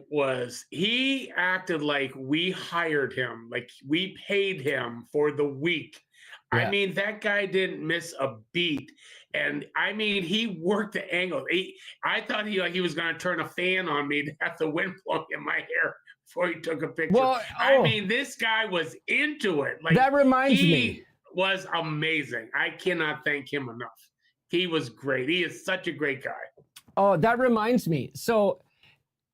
he acted like we hired him, like we paid him for the week. Yeah. I mean, that guy didn't miss a beat. And I mean, he worked the angle. I thought he was going to turn a fan on me to have the wind blowing in my hair before he took a picture. Well, I mean, this guy was into it. Like, that reminds me. was amazing. I cannot thank him enough. He was great. He is such a great guy. Oh, that reminds me. So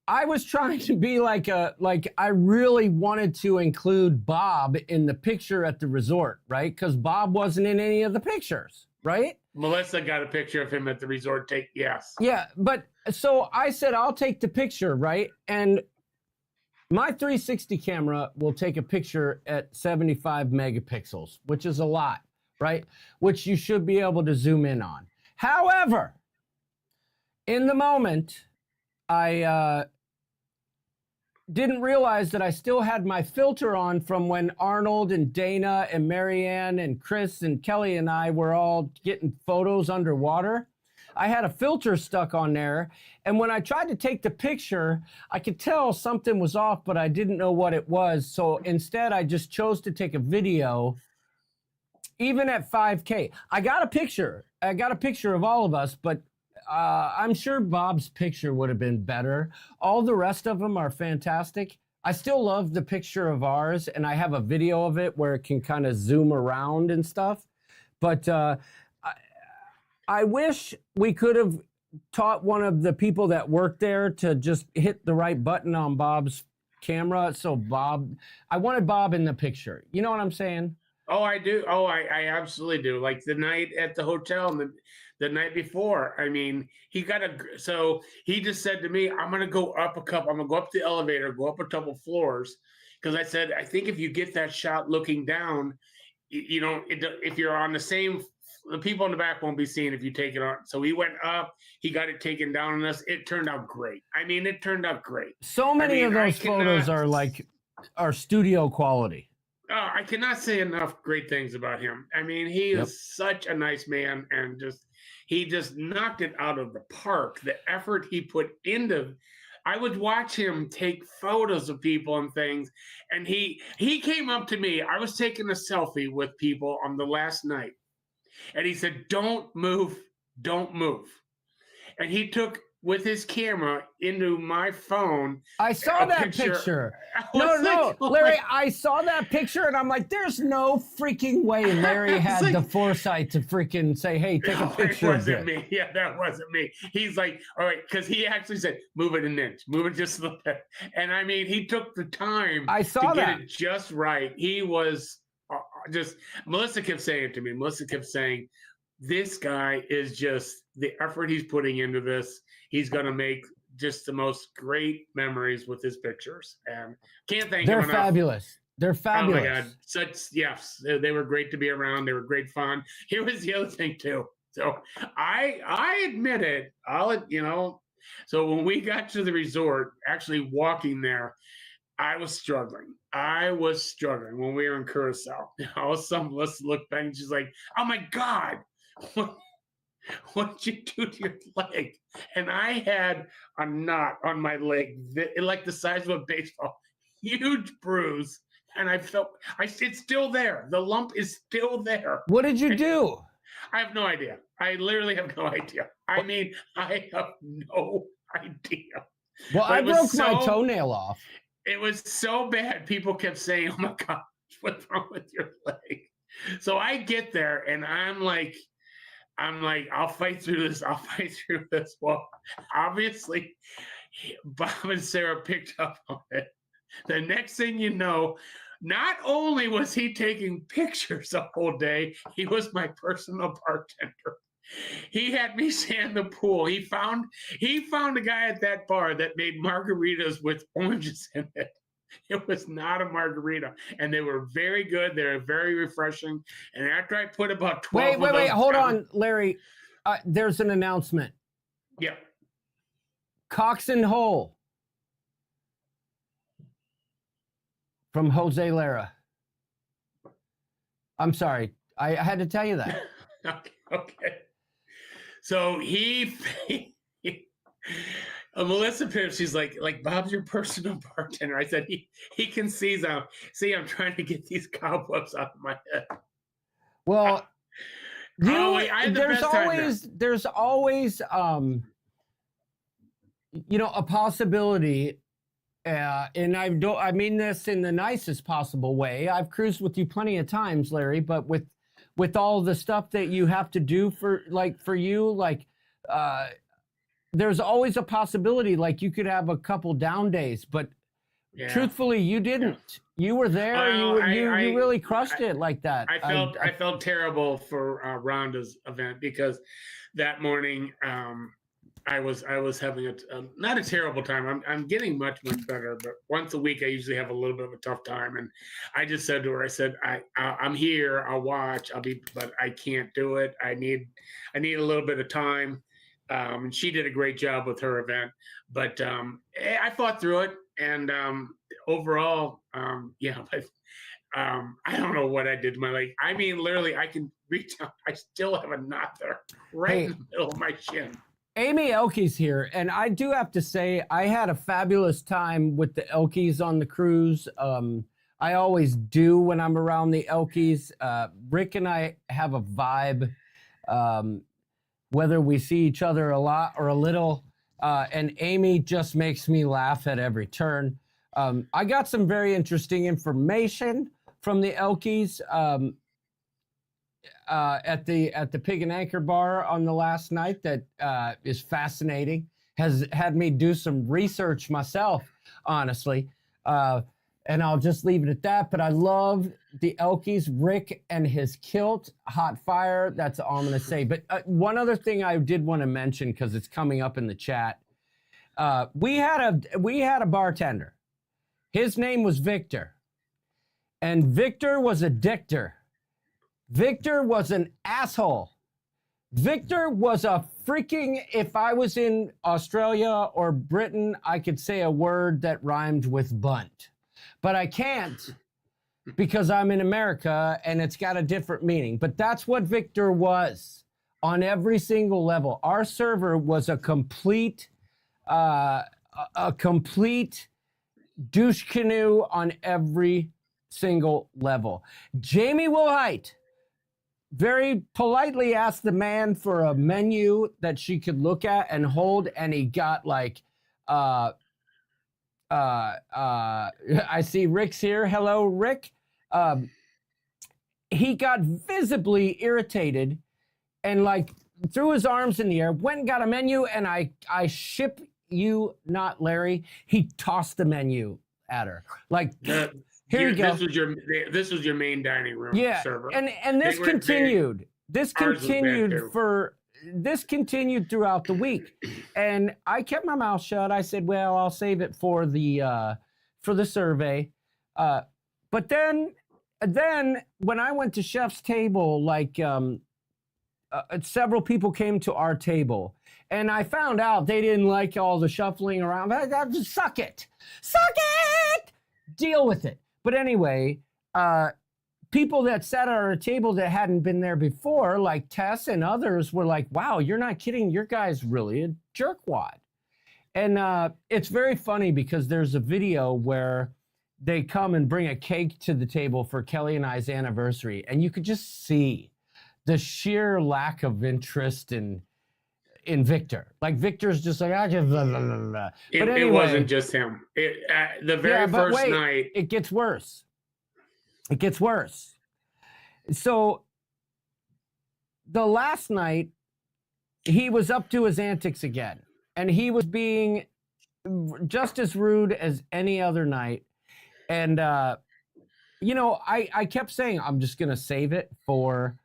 I was trying to be like I really wanted to include Bob in the picture at the resort, right? Because Bob wasn't in any of the pictures, right? Melissa got a picture of him at the resort. Yes. Yeah, but so I said I'll take the picture, right? And my 360 camera will take a picture at 75 megapixels, which is a lot, right? Which you should be able to zoom in on. However, in the moment, I didn't realize that I still had my filter on from when Arnold and Dana and Marianne and Chris and Kelly and I were all getting photos underwater. I had a filter stuck on there, and when I tried to take the picture, I could tell something was off, but I didn't know what it was. So instead, I just chose to take a video, even at 5K. I got a picture of all of us, but I'm sure Bob's picture would have been better. All the rest of them are fantastic. I still love the picture of ours, and I have a video of it where it can kind of zoom around and stuff. But I wish we could have taught one of the people that worked there to just hit the right button on Bob's camera. So I wanted Bob in the picture. You know what I'm saying? Oh, I do. Oh, I absolutely do. Like the night at the hotel and the night before. I mean, he just said to me, I'm going to go up the elevator, go up a couple floors. Because I said, I think if you get that shot looking down, if you're on the people in the back won't be seeing if you take it on. So he went up, he got it taken down on us. It turned out great. I mean, it turned out great. So many of those photos are studio quality. I cannot say enough great things about him. I mean, he is such a nice man, and he just knocked it out of the park. The effort he put into, I would watch him take photos of people and things, and he came up to me. I was taking a selfie with people on the last night, and he said, "Don't move, don't move." And he took with his camera into my phone. I saw that picture. No, Larry, I saw that picture, and I'm like, there's no freaking way Larry had the foresight to freaking say, hey, take a picture. That wasn't me. Yeah, that wasn't me. He's like, all right, because he actually said, move it an inch, move it just a little bit. And I mean, he took the time to get it just right. He was Melissa kept saying it to me. Melissa kept saying, this guy is just the effort he's putting into this. He's going to make just the most great memories with his pictures, and can't thank him enough. Fabulous. They're fabulous. Oh my God. Yes, they were great to be around. They were great fun. Here was the other thing too. So I admit it. So when we got to the resort, actually walking there, I was struggling. When we were in Curacao. All of a sudden, Melissa looked back and she's like, "Oh my God, what did you do to your leg?" And I had a knot on my leg, like the size of a baseball, huge bruise. And it's still there. The lump is still there. What did you do? I have no idea. I literally have no idea. I mean, I have no idea. Well, I broke my toenail off. It was so bad. People kept saying, "Oh my God, what's wrong with your leg?" So I get there and I'm like, I'll fight through this. Well, obviously, Bob and Sarah picked up on it. The next thing you know, not only was he taking pictures the whole day, he was my personal bartender. He had me sand the pool. He found a guy at that bar that made margaritas with oranges in it. It was not a margarita, and they were very good. They were very refreshing. And after I put about 12 wait, hold on, Larry. There's an announcement. Yeah. Cox and Hole from Jose Lara. I'm sorry. I had to tell you that. Okay. So Melissa Pierce, she's like Bob's your personal bartender. I said he can see I'm trying to get these cobwebs out of my head. Well, there's always a possibility, and I mean this in the nicest possible way. I've cruised with you plenty of times, Larry, but with with all the stuff that you have to do for you, like there's always a possibility like you could have a couple down days, but truthfully, you didn't. You were there. You really crushed it like that. I felt terrible for Rhonda's event because that morning I was having a not a terrible time. I'm getting much better, but once a week I usually have a little bit of a tough time. And I just said to her, I said, I'm here. I'll watch. But I can't do it. I need a little bit of time. And she did a great job with her event, but I fought through it. And overall, but I don't know what I did to my leg. I mean, literally, I can reach out. I still have a knot there right in the middle of my shin. Amy Elke's here, and I do have to say I had a fabulous time with the Elkes on the cruise. I always do when I'm around the Elkes. Rick and I have a vibe, whether we see each other a lot or a little. And Amy just makes me laugh at every turn. I got some very interesting information from the Elkies at the Pig and Anchor Bar on the last night that is fascinating. Has had me do some research myself, honestly. And I'll just leave it at that. But I love the Elkies, Rick and his kilt, hot fire. That's all I'm going to say. But one other thing I did want to mention, because it's coming up in the chat. We had a bartender. His name was Victor. And Victor was a dictator. Victor was an asshole. Victor was a freaking, if I was in Australia or Britain, I could say a word that rhymed with bunt. But I can't because I'm in America and it's got a different meaning. But that's what Victor was on every single level. Our server was a complete douche canoe on every single level. Jamie Wilhite very politely asked the man for a menu that she could look at and hold, and he got like I see Rick's here. Hello, Rick. He got visibly irritated and like threw his arms in the air, went and got a menu, and I ship you not, Larry. He tossed the menu at her. Like, here you go. This was your main dining room server. And this continued. This continued throughout the week. And I kept my mouth shut. I said, well, I'll save it for the survey. But then when I went to Chef's table, like several people came to our table, and I found out they didn't like all the shuffling around. Suck it. Deal with it. But anyway, people that sat at our table that hadn't been there before, like Tess and others, were like, wow, you're not kidding. Your guy's really a jerkwad. And it's very funny because there's a video where they come and bring a cake to the table for Kelly and I's anniversary. And you could just see the sheer lack of interest in Victor. Like Victor's just like, I just blah, blah, blah, blah. But anyway, it wasn't just him. The very first night. It gets worse. It gets worse. So the last night, he was up to his antics again. And he was being just as rude as any other night. And, I kept saying, I'm just going to save it for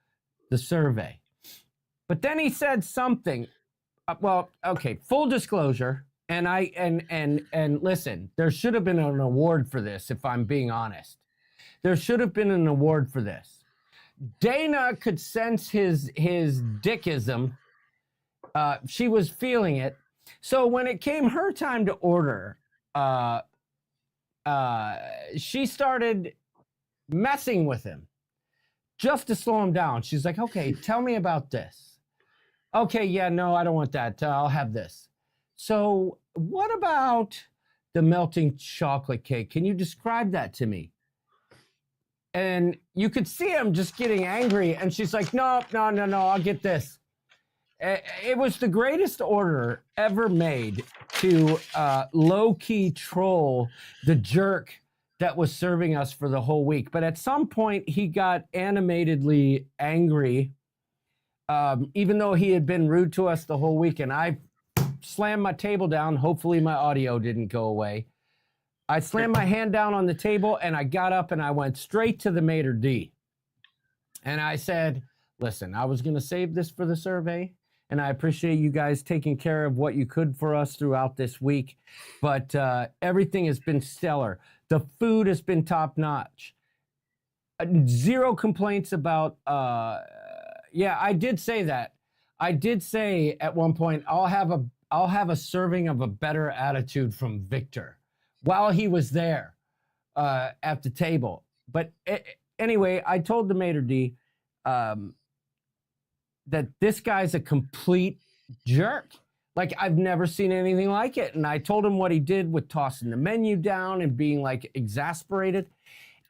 the survey. But then he said something. Well, okay, full disclosure. And listen, there should have been an award for this, if I'm being honest. There should have been an award for this. Dana could sense his dickism. She was feeling it. So when it came her time to order, she started messing with him just to slow him down. She's like, okay, tell me about this. Okay, yeah, no, I don't want that. I'll have this. So what about the melting chocolate cake? Can you describe that to me? And you could see him just getting angry. And she's like, no, I'll get this. It was the greatest order ever made to low-key troll the jerk that was serving us for the whole week. But at some point, he got animatedly angry, even though he had been rude to us the whole week. And I slammed my table down. Hopefully, my audio didn't go away. I slammed my hand down on the table, and I got up and I went straight to the maitre d'. And I said, listen, I was going to save this for the survey, and I appreciate you guys taking care of what you could for us throughout this week. But everything has been stellar. The food has been top notch. Zero complaints about, yeah, I did say that. I did say at one point, I'll have a serving of a better attitude from Victor while he was there at the table. But anyway, I told the maitre d' that this guy's a complete jerk. Like, I've never seen anything like it. And I told him what he did with tossing the menu down and being like exasperated.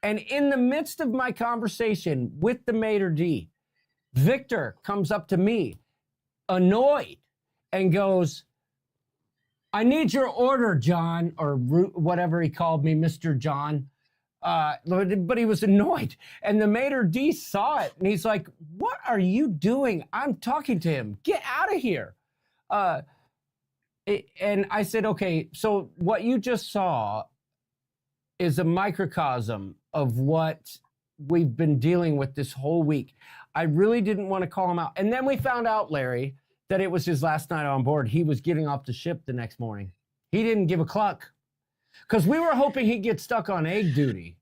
And in the midst of my conversation with the maitre d', Victor comes up to me, annoyed, and goes, I need your order, John, or whatever he called me, Mr. John. But he was annoyed. And the maitre d' saw it, and he's like, what are you doing? I'm talking to him. Get out of here. And I said, okay, so what you just saw is a microcosm of what we've been dealing with this whole week. I really didn't want to call him out. And then we found out, Larry, that it was his last night on board. He was getting off the ship the next morning. He didn't give a cluck. Because we were hoping he'd get stuck on egg duty.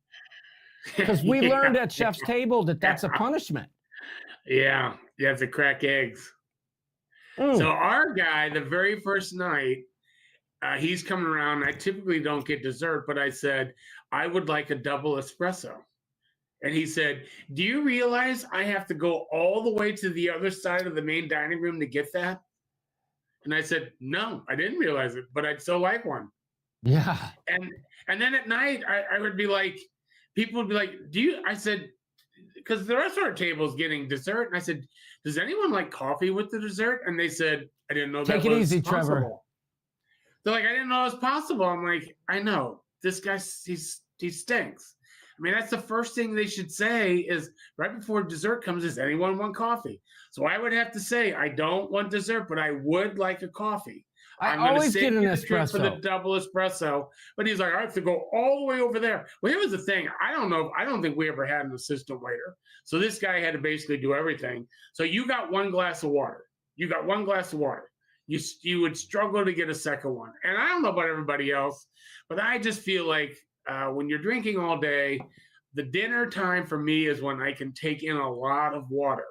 Because we learned at Chef's Table that that's a punishment. Yeah, you have to crack eggs. So our guy, the very first night, he's coming around. I typically don't get dessert, but I said, I would like a double espresso. And he said, do you realize I have to go all the way to the other side of the main dining room to get that? And I said, no, I didn't realize it, but I'd so like one. Yeah. And then at night, I would be like, people would be like, I said, because the restaurant table is getting dessert. And I said, does anyone like coffee with the dessert? And they said, I didn't know that was possible. Take it easy, Trevor. They're like, I didn't know it was possible. I'm like, I know. This guy, he stinks. I mean, that's the first thing they should say is right before dessert comes is, anyone want coffee? So I would have to say, I don't want dessert, but I would like a coffee. I'm always get an espresso for the double espresso. But he's like, I have to go all the way over there. Well, here was the thing. I don't think we ever had an assistant waiter. So this guy had to basically do everything. So you got one glass of water. You would struggle to get a second one. And I don't know about everybody else, but I just feel like when you're drinking all day, the dinner time for me is when I can take in a lot of water.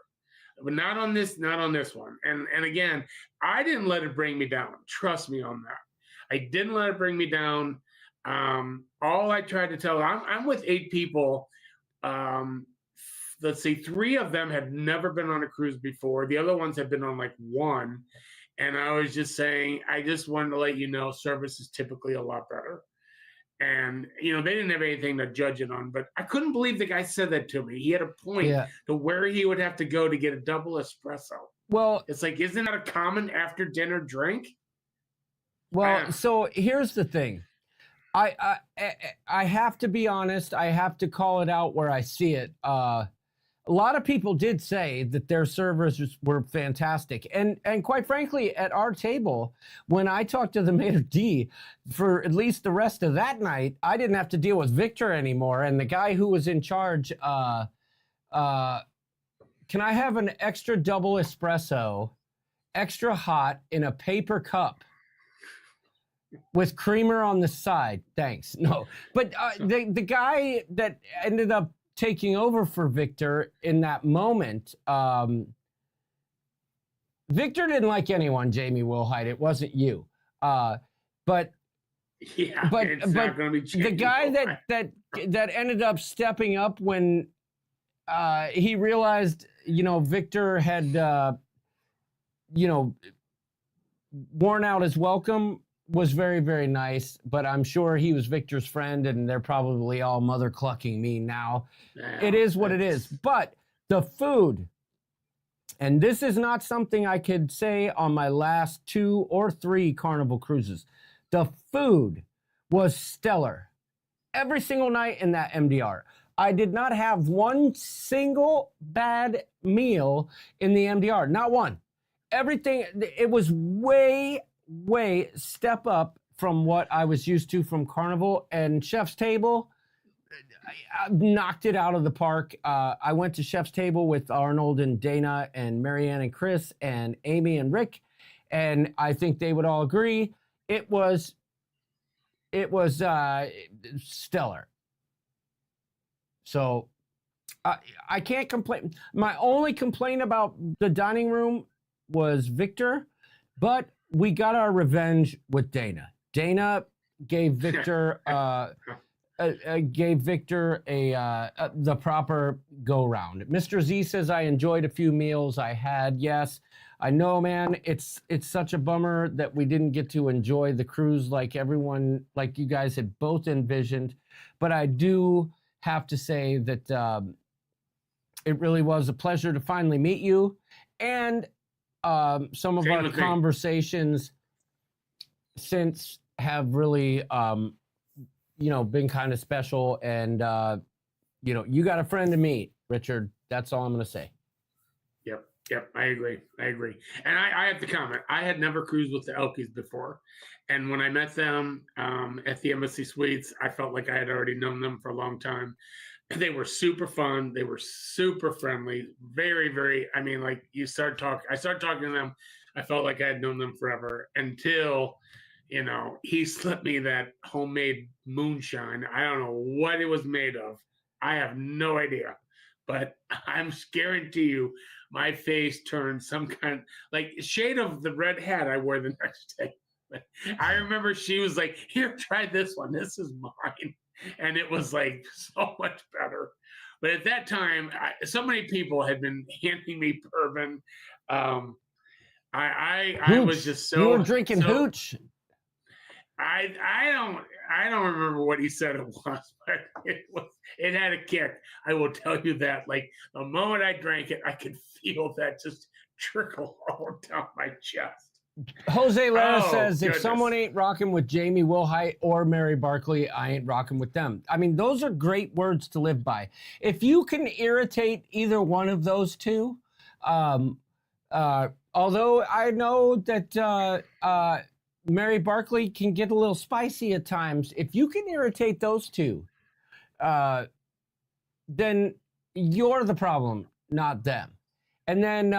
But not on this one. And again, I didn't let it bring me down. Trust me on that. I didn't let it bring me down. All I tried to tell, I'm with 8 people. Let's see, 3 of them had never been on a cruise before. The other ones have been on like 1. And I was just saying, I just wanted to let you know, service is typically a lot better. And, they didn't have anything to judge it on, but I couldn't believe the guy said that to me. He had a point to where he would have to go to get a double espresso. Well, it's like, isn't that a common after dinner drink? Well, so here's the thing. I have to be honest. I have to call it out where I see it. A lot of people did say that their servers were fantastic. And quite frankly, at our table, when I talked to the maitre d' for at least the rest of that night, I didn't have to deal with Victor anymore. And the guy who was in charge, can I have an extra double espresso, extra hot in a paper cup with creamer on the side? Thanks. No, but the guy that ended up taking over for Victor in that moment, Victor didn't like anyone, Jamie Wilhite. It wasn't you. But the guy that ended up stepping up when he realized, Victor had, worn out his welcome, was very, very nice, but I'm sure he was Victor's friend, and they're probably all mother clucking me now. It is what it is. But the food, and this is not something I could say on my last 2 or 3 Carnival cruises. The food was stellar. every single night in that MDR. I did not have one single bad meal in the MDR, not one. Everything, it was way step up from what I was used to from Carnival, and Chef's Table. I knocked it out of the park. I went to Chef's Table with Arnold and Dana and Marianne and Chris and Amy and Rick, and I think they would all agree it was stellar. So I can't complain. My only complaint about the dining room was Victor, but we got our revenge with Dana. Dana gave Victor the proper go round. Mr. Z says, I enjoyed a few meals I had. Yes, I know, man. It's such a bummer that we didn't get to enjoy the cruise like everyone, like you guys had both envisioned. But I do have to say that it really was a pleasure to finally meet you, and some of our conversations since have really been kind of special, and you got a friend to meet, Richard. That's all I'm going to say. Yep, I agree. And I have to comment, I had never cruised with the Elkies before. And when I met them at the Embassy Suites, I felt like I had already known them for a long time. They were super fun. They were super friendly. Very, very, I mean, like I started talking to them. I felt like I had known them forever until, he slipped me that homemade moonshine. I don't know what it was made of. I have no idea. But I'm guarantee you, my face turned some kind like shade of the red hat I wore the next day. I remember she was like, "Here, try this one. This is mine," and it was like so much better. But at that time, so many people had been handing me bourbon. I was just so. You were drinking hooch. I don't remember what he said it was, but it had a kick. I will tell you that. Like the moment I drank it, I could feel that just trickle all down my chest. Jose Lara says, if someone ain't rocking with Jamie Wilhite or Mary Barkley, I ain't rocking with them. I mean, those are great words to live by. If you can irritate either one of those two, although I know that Mary Barkley can get a little spicy at times, if you can irritate those two, then you're the problem, not them. And then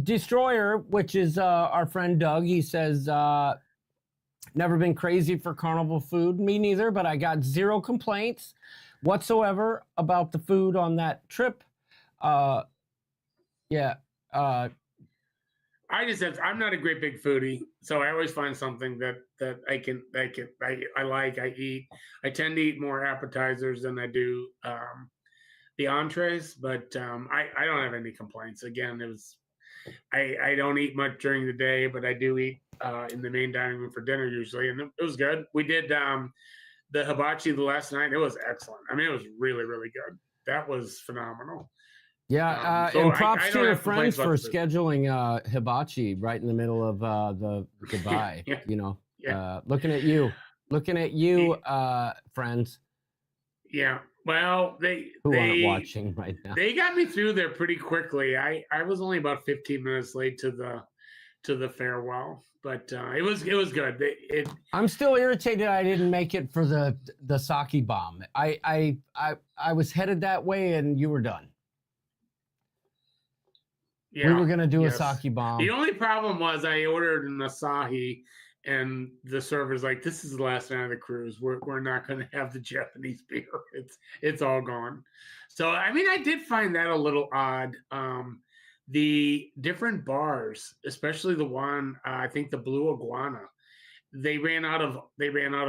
Destroyer, which is our friend Doug, he says, never been crazy for carnival food. Me neither, but I got zero complaints whatsoever about the food on that trip. I'm not a great big foodie, so I always find something that I like, I eat. I tend to eat more appetizers than I do the entrees, but I don't have any complaints. Again, I don't eat much during the day, but I do eat in the main dining room for dinner usually, and it was good. We did the hibachi the last night. It was excellent. I mean, it was really, really good. That was phenomenal. Yeah, and props to your friends for scheduling hibachi right in the middle of the goodbye. Looking at you, friends. Yeah, well, they aren't watching right now. They got me through there pretty quickly. I was only about 15 minutes late to the farewell, but it was good. I'm still irritated I didn't make it for the sake bomb. I was headed that way and you were done. Yeah, we were gonna do a sake bomb. The only problem was I ordered an Asahi, and the server's like, "This is the last night of the cruise. We're not gonna have the Japanese beer. It's all gone." So I mean, I did find that a little odd. The different bars, especially the one I think the Blue Iguana, they ran out of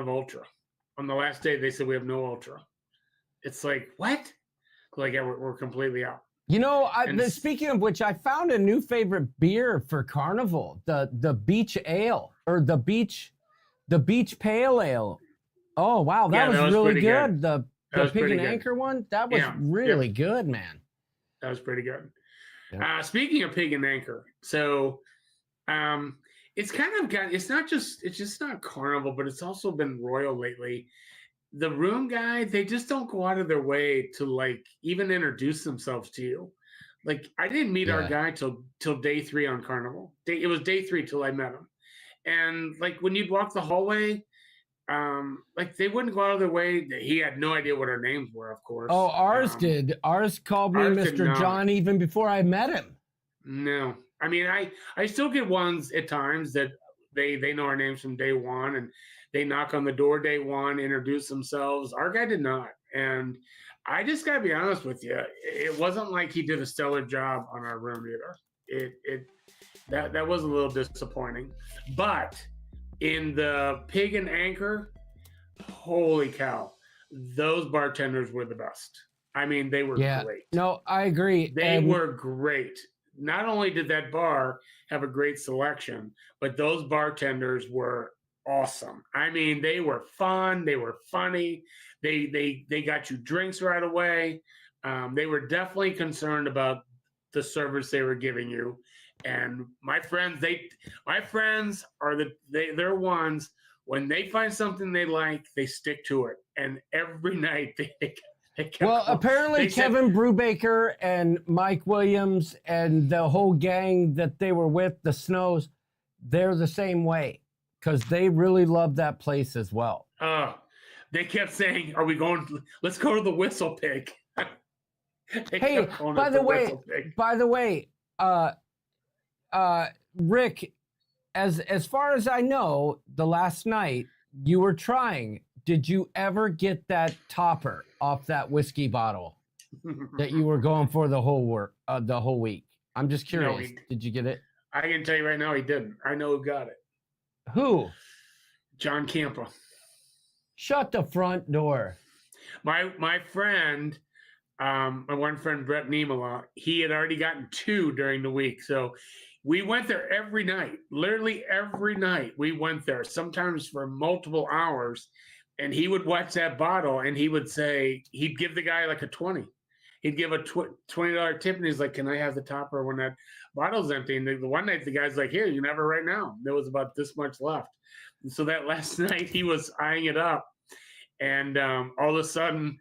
Ultra. On the last day, they said we have no Ultra. It's like, what? Like, yeah, we're completely out. Speaking of which, I found a new favorite beer for Carnival, the Beach Ale, or the Beach Pale Ale. Oh wow, that was really good. The Pig and Anchor one, that was really good, man. That was pretty good. Yeah. Speaking of Pig and Anchor, so it's kind of it's just not Carnival, but it's also been Royal lately. the room guy, they just don't go out of their way to like even introduce themselves to you. Like I didn't meet our Yeah. guy till day 3 on Carnival. It was day 3 till I met him. And like when you'd walk the hallway, like they wouldn't go out of their way. He had no idea what our names were, of course. Oh, ours did. Ours called me ours did Mr. not. John even before I met him. No, I mean I still get ones at times that they know our names from day one, and they knock on the door day one, introduce themselves. Our guy did not, and I just gotta be honest with you. It wasn't like he did a stellar job on our room either. That was a little disappointing, but in the Pig and Anchor, holy cow, those bartenders were the best. I mean, they were great. No, I agree. They were great. Not only did that bar have a great selection, but those bartenders were awesome. I mean, they were fun. They were funny. They got you drinks right away. They were definitely concerned about the service they were giving you. And my friends are they're ones, when they find something they like, they stick to it. And every night they kept well, going. apparently They said- Kevin Brubaker and Mike Williams and the whole gang that they were with, the Snows, they're the same way because they really love that place as well. They kept saying, "Are we going? Let's go to the Whistle Pig." Hey, by the way, Rick, as far as I know, the last night you were trying. Did you ever get that topper off that whiskey bottle that you were going for the whole week? I'm just curious. Did you get it? I can tell you right now, he didn't. I know who got it. Who? John Campa. Shut the front door. My friend, my one friend Brett Niemela, he had already gotten 2 during the week. So we went there every night, literally every night. We went there, sometimes for multiple hours, and he would watch that bottle and he would say, he'd give the guy like a 20. He'd give a $20 tip, and he's like, "Can I have the topper when that bottle's empty?" And the one night the guy's like, "Here, you can have it right now." There was about this much left. And so that last night he was eyeing it up, and all of a sudden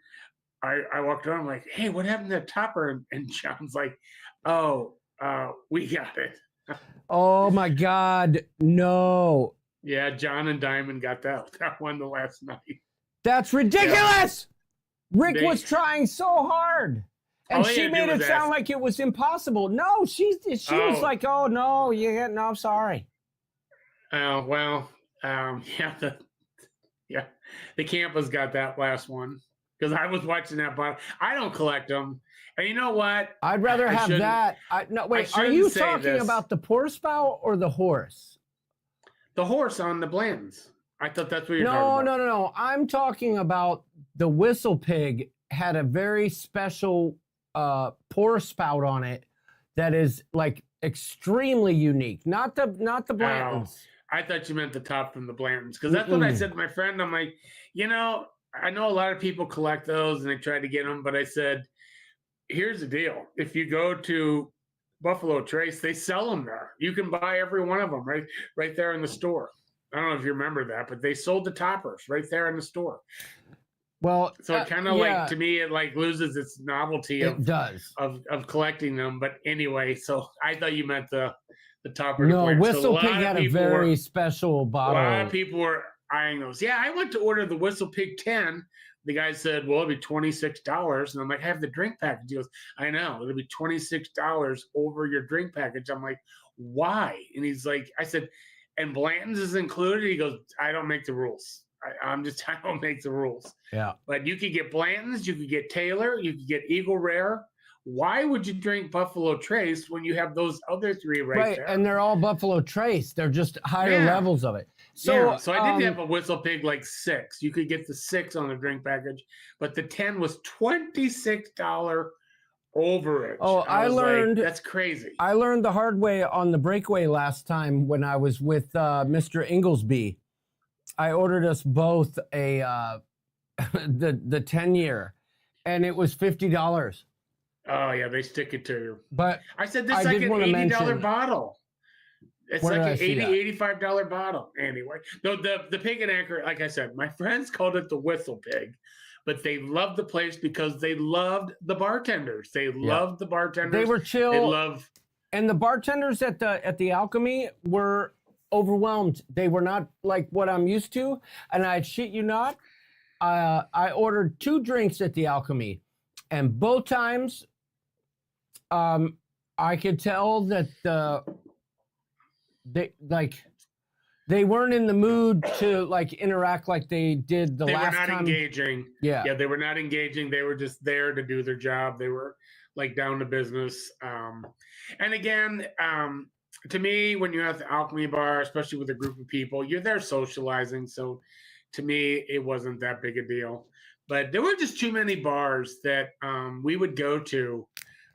I walked around, I'm like, "Hey, what happened to that topper?" And John's like, "Oh, we got it." Oh my God, no. Yeah, John and Diamond got that one the last night. That's ridiculous. Yeah. Rick was trying so hard. And she made it sound like it was impossible. No, she was like, "Oh no, no, sorry." Well, the Campas got that last one because I was watching that bottle. I don't collect them, and you know what? I'd rather have that. No, wait, are you talking about the pour spout or the horse? The horse on the Bland's. I thought that's what you're talking about. No. I'm talking about the Whistle Pig had a very special pour spout on it that is like extremely unique. Not the Blanton's. I thought you meant the top from the Blanton's because that's what I said to my friend. I'm like, I know a lot of people collect those and they try to get them, but I said, here's the deal. If you go to Buffalo Trace, they sell them there. You can buy every one of them right there in the store. I don't know if you remember that, but they sold the toppers right there in the store. Well, so it kind of like, to me, it like loses its novelty of collecting them. But anyway, so I thought you meant the topper. No, Whistle Pig had a very special bottle. A lot of people were eyeing those. Yeah, I went to order the Whistle Pig 10. The guy said, "Well, it'll be $26." And I'm like, "I have the drink package." He goes, "I know, it'll be $26 over your drink package." I'm like, "Why?" And he's like, I said, "And Blanton's is included?" He goes, "I don't make the rules. I don't make the rules." Yeah. But you could get Blanton's, you could get Taylor, you could get Eagle Rare. Why would you drink Buffalo Trace when you have those other 3 right there? And they're all Buffalo Trace. They're just higher levels of it. So I did have a Whistle Pig like 6. You could get the 6 on the drink package, but the 10 was $26 overage. Oh, I learned that's crazy. I learned the hard way on the breakaway last time when I was with Mr. Inglesby. I ordered us both a the 10-year, and it was $50. Oh yeah, they stick it to you. But I said this is like an $80 bottle. It's Where like did I an see that? $85 bottle. Anyway, the pig and anchor, like I said, my friends called it the whistle pig, but they loved the place because they loved the bartenders. They Yeah. loved the bartenders. They were They chill, love. and the bartenders at the Alchemy were overwhelmed. They were not like what I'm used to, and I shit you not, I ordered 2 drinks at the Alchemy, and both times, I could tell that they weren't in the mood to like interact like they did the They were last not time. engaging. Yeah. Yeah, they were not engaging. They were just there to do their job. They were like down to business. And again, to me, when you're at the Alchemy Bar, especially with a group of people, you're there socializing. So to me, it wasn't that big a deal. But there were just too many bars that we would go to.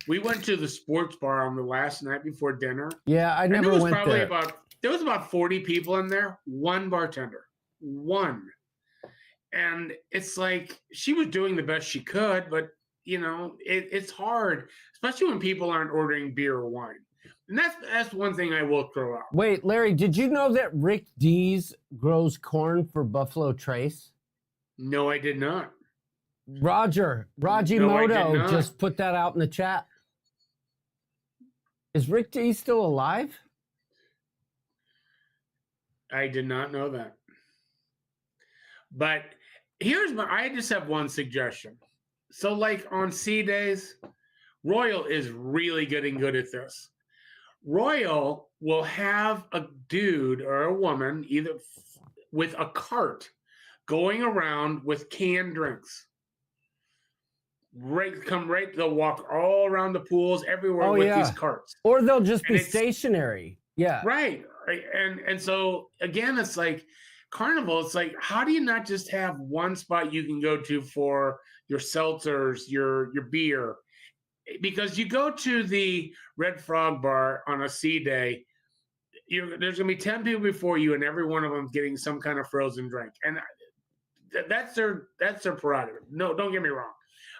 We went to the sports bar on the last night before dinner. Yeah, I And never there was went probably there. there was about 40 people in there, one bartender, one. And it's like she was doing the best she could, but you know, it's hard, especially when people aren't ordering beer or wine. And that's one thing I will throw out. Wait, Larry, did you know that Rick Dees grows corn for Buffalo Trace? No, I did not. Raji No, I did Moto not. just put that out in the chat. Is Rick Dees still alive? I did not know that. But I just have one suggestion. So like on C days, Royal is really getting good at this. Royal will have a dude or a woman either with a cart going around with canned drinks. They'll walk all around the pools everywhere with these carts. Or they'll just And be it's- stationary. Yeah. Right. And so again, it's like Carnival, it's like, how do you not just have one spot you can go to for your seltzers, your beer? Because you go to the Red Frog Bar on a C day, there's going to be 10 people before you, and every one of them getting some kind of frozen drink. And that's their prerogative. No, don't get me wrong.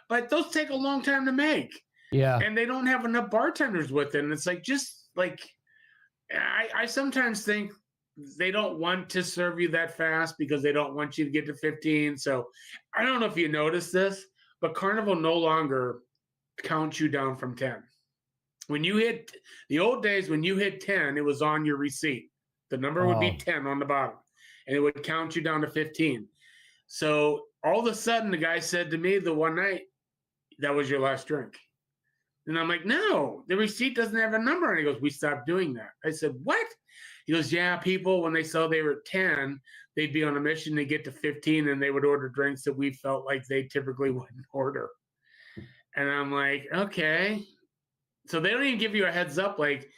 But those take a long time to make. Yeah. And they don't have enough bartenders with it. And it's like, just like, I sometimes think they don't want to serve you that fast because they don't want you to get to 15. So I don't know if you noticed this, but Carnival no longer counts you down from 10. When you hit the old days, when you hit 10, it was on your receipt. The number would be 10 on the bottom, and it would count you down to 15. So all of a sudden, the guy said to me the one night, "That was your last drink." And I'm like, "No, the receipt doesn't have a number." And he goes, "We stopped doing that." I said, "What?" He goes, "Yeah, people, when they saw they were at 10, they'd be on a mission to get to 15, and they would order drinks that we felt like they typically wouldn't order." And I'm like, "Okay." So they don't even give you a heads up, like,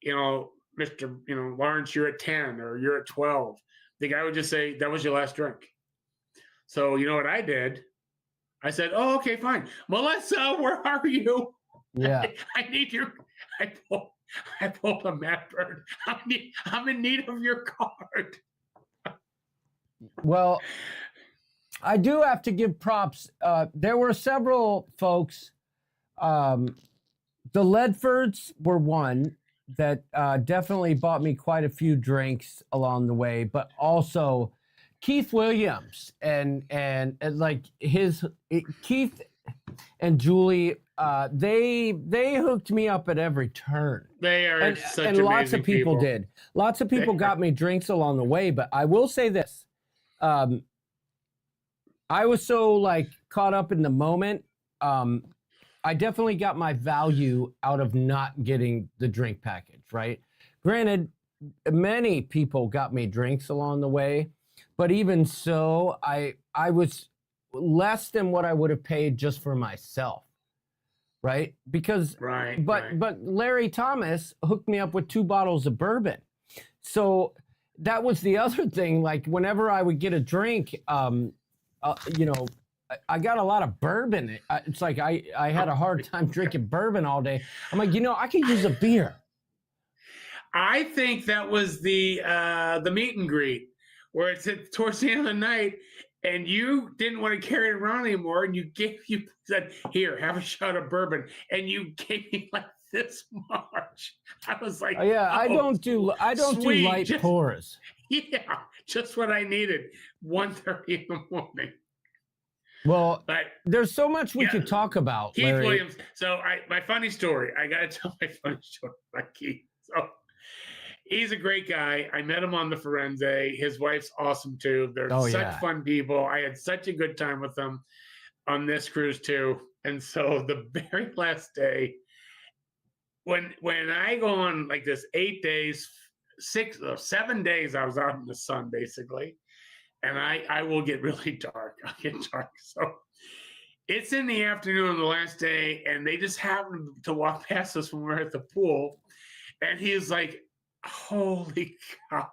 Mr. Lawrence, you're at 10 or you're at 12. The guy would just say, "That was your last drink." So you know what I did? I said, "Oh, okay, fine. Melissa, where are you?" Yeah. I need your. I pulled a Matt Bird. I'm in need of your card. Well, I do have to give props. There were several folks. The Ledfords were one that definitely bought me quite a few drinks along the way, but also Keith Williams and like Keith and Julie. They hooked me up at every turn. They are And such amazing lots of people did. Lots of people They got me drinks along the way, but I will say this. I was so like caught up in the moment. I definitely got my value out of not getting the drink package, right? Granted, many people got me drinks along the way, but even so, I was less than what I would have paid just for myself, right? Because but Larry Thomas hooked me up with 2 bottles of bourbon. So that was the other thing. Like whenever I would get a drink, I got a lot of bourbon. It's like I had a hard time drinking bourbon all day. I'm like, I could use a beer. I think that was the meet and greet where it's towards the end of the night and you didn't want to carry it around anymore, and you said, "Here, have a shot of bourbon," and you gave me like this March. I was like, Oh, yeah, I oh, don't do sweet, light just- pours. yeah, just what I needed. 1:30 in the morning. Well, But there's so much we yeah, could talk about, Keith Larry. Williams. So my funny story. I got to tell my funny story about Keith. So he's a great guy. I met him on the Firenze. His wife's awesome too. They're Oh, such yeah. fun people. I had such a good time with them on this cruise too. And so the very last day, when I go on like this 8 days, 7 days, I was out in the sun basically, and I will get really dark. I'll get dark. So it's in the afternoon on the last day, and they just happened to walk past us when we were at the pool, and he's like, "Holy cow!"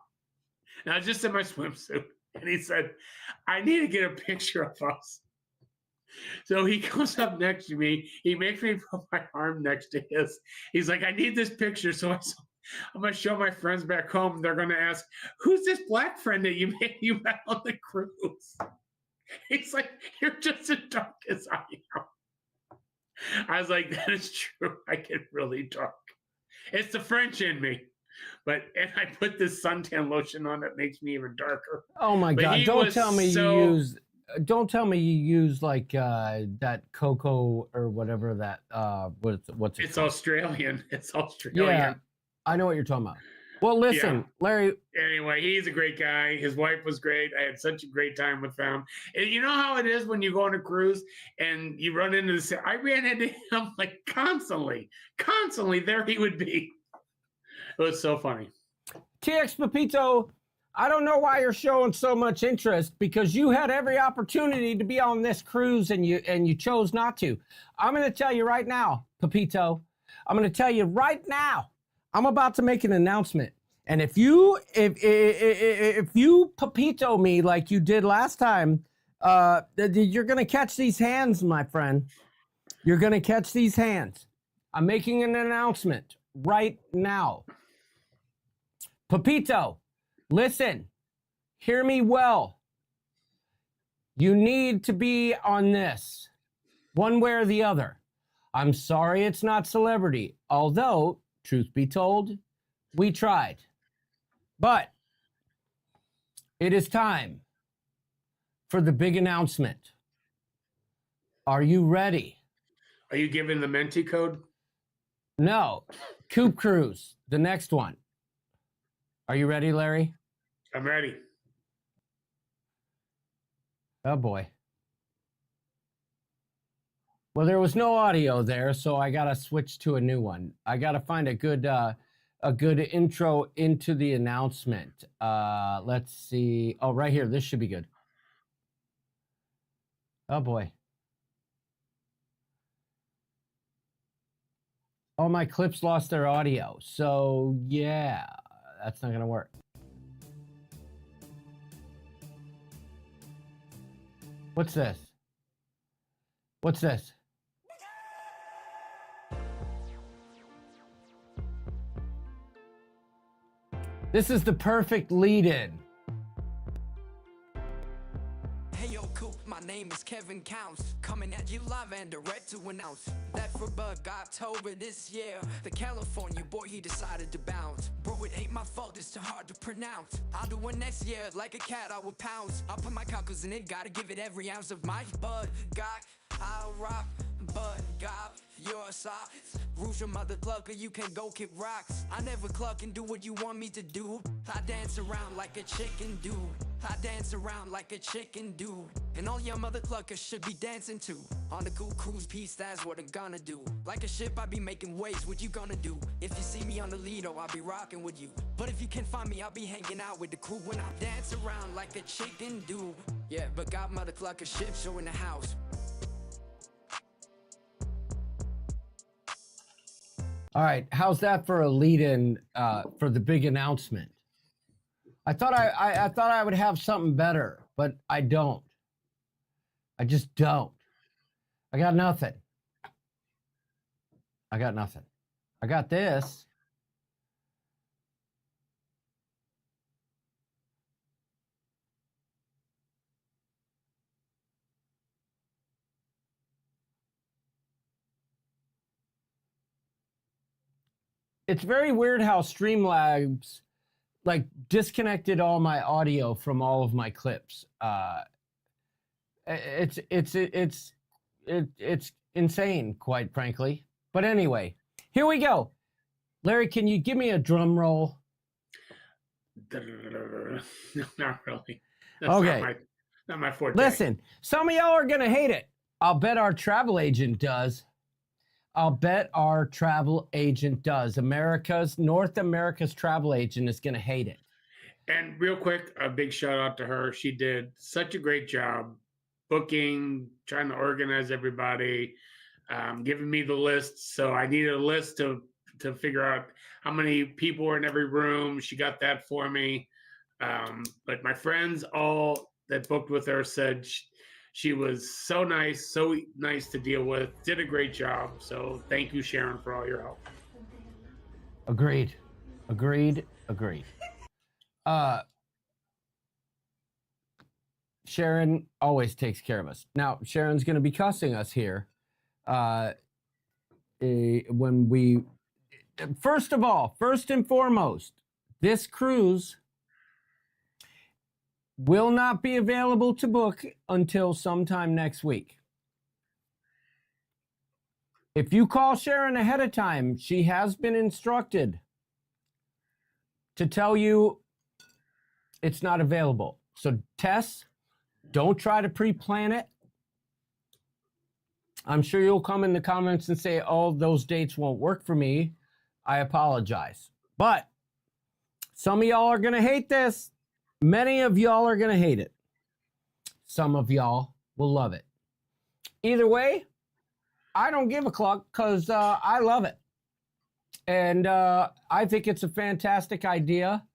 And I was just in my swimsuit, and he said, "I need to get a picture of us." So he comes up next to me. He makes me put my arm next to his. He's like, "I need this picture." So I'm going to show my friends back home. They're going to ask, "Who's this black friend that you met on the cruise?" He's like, "You're just as dark as I am." I was like, "That is true. I get really dark. It's the French in me." And I put this suntan lotion on that makes me even darker. Oh my But God! he Don't was tell me so- you use. Don't tell me you use like that cocoa or whatever that what's it It's called? Australian. It's Australian. Yeah, I know what you're talking about. Well, listen, Yeah. Larry. Anyway, he's a great guy. His wife was great. I had such a great time with them. And you know how it is when you go on a cruise and you run into this. I ran into him like constantly. There he would be. It was so funny. TX Pepito, I don't know why you're showing so much interest because you had every opportunity to be on this cruise and you chose not to. I'm going to tell you right now, Pepito. I'm going to tell you right now. I'm about to make an announcement. And if you Pepito me like you did last time, you're going to catch these hands, my friend. You're going to catch these hands. I'm making an announcement right now. Pepito, listen, hear me well. You need to be on this, one way or the other. I'm sorry it's not celebrity, although, truth be told, we tried. But it is time for the big announcement. Are you ready? Are you giving the Menti code? No, Coop Cruise, the next one. Are you ready, Larry? I'm ready. Oh boy. Well, there was no audio there, so I gotta switch to a new one. I gotta find a good intro into the announcement. Let's see. Oh, right here. This should be good. Oh boy. All my clips lost their audio, so yeah, that's not gonna work. What's this? What's this? This is the perfect lead-in. Hey yo, Coop, my name is Kevin Counts. Coming at you live and direct to announce that for bug October this year, the California boy, he decided to bounce. Bro, it ain't my fault, it's too hard to pronounce. I'll do it next year, like a cat, I will pounce. I'll put my cockles in it, gotta give it every ounce of my bud. Got, I'll rock, bud, got your socks. Rouge your mother clucker, you can go kick rocks. I never cluck and do what you want me to do. I dance around like a chicken dude. I dance around like a chicken dude. And all your mother cluckers should be dancing too. On the Coop Cruise piece, that's what I'm gonna do. Like a ship, I be making waves, what you gonna do? If you see me on the Lido, I'll be rocking with you. But if you can't find me, I'll be hanging out with the crew. When I dance around like a chicken dude. Yeah, but got mother clucker ship show in the house. All right, how's that for a lead-in for the big announcement? I thought I would have something better, but I don't. I just don't. I got nothing. I got nothing. I got this. it's very weird how Streamlabs like disconnected all my audio from all of my clips. It's insane, quite frankly. But anyway, here we go. Larry, can you give me a drum roll? No, not really. That's Okay. not my forte. Listen, some of y'all are gonna hate it. I'll bet our travel agent does. North America's travel agent is gonna hate it. And real quick, a big shout out to her. She did such a great job booking, trying to organize everybody, giving me the list. So I needed a list to figure out how many people were in every room. She got that for me. But my friends all that booked with her said she was so nice to deal with, did a great job. So thank you, Sharon, for all your help. Agreed. Sharon always takes care of us. Now, Sharon's going to be cussing us here. When we, first and foremost, this cruise will not be available to book until sometime next week. If you call Sharon ahead of time, she has been instructed to tell you it's not available. So Tess, don't try to pre-plan it. I'm sure you'll come in the comments and say, oh, those dates won't work for me. I apologize. But some of y'all are going to hate this. Many of y'all are going to hate it. Some of y'all will love it. Either way, I don't give a cluck because I love it. And I think it's a fantastic idea.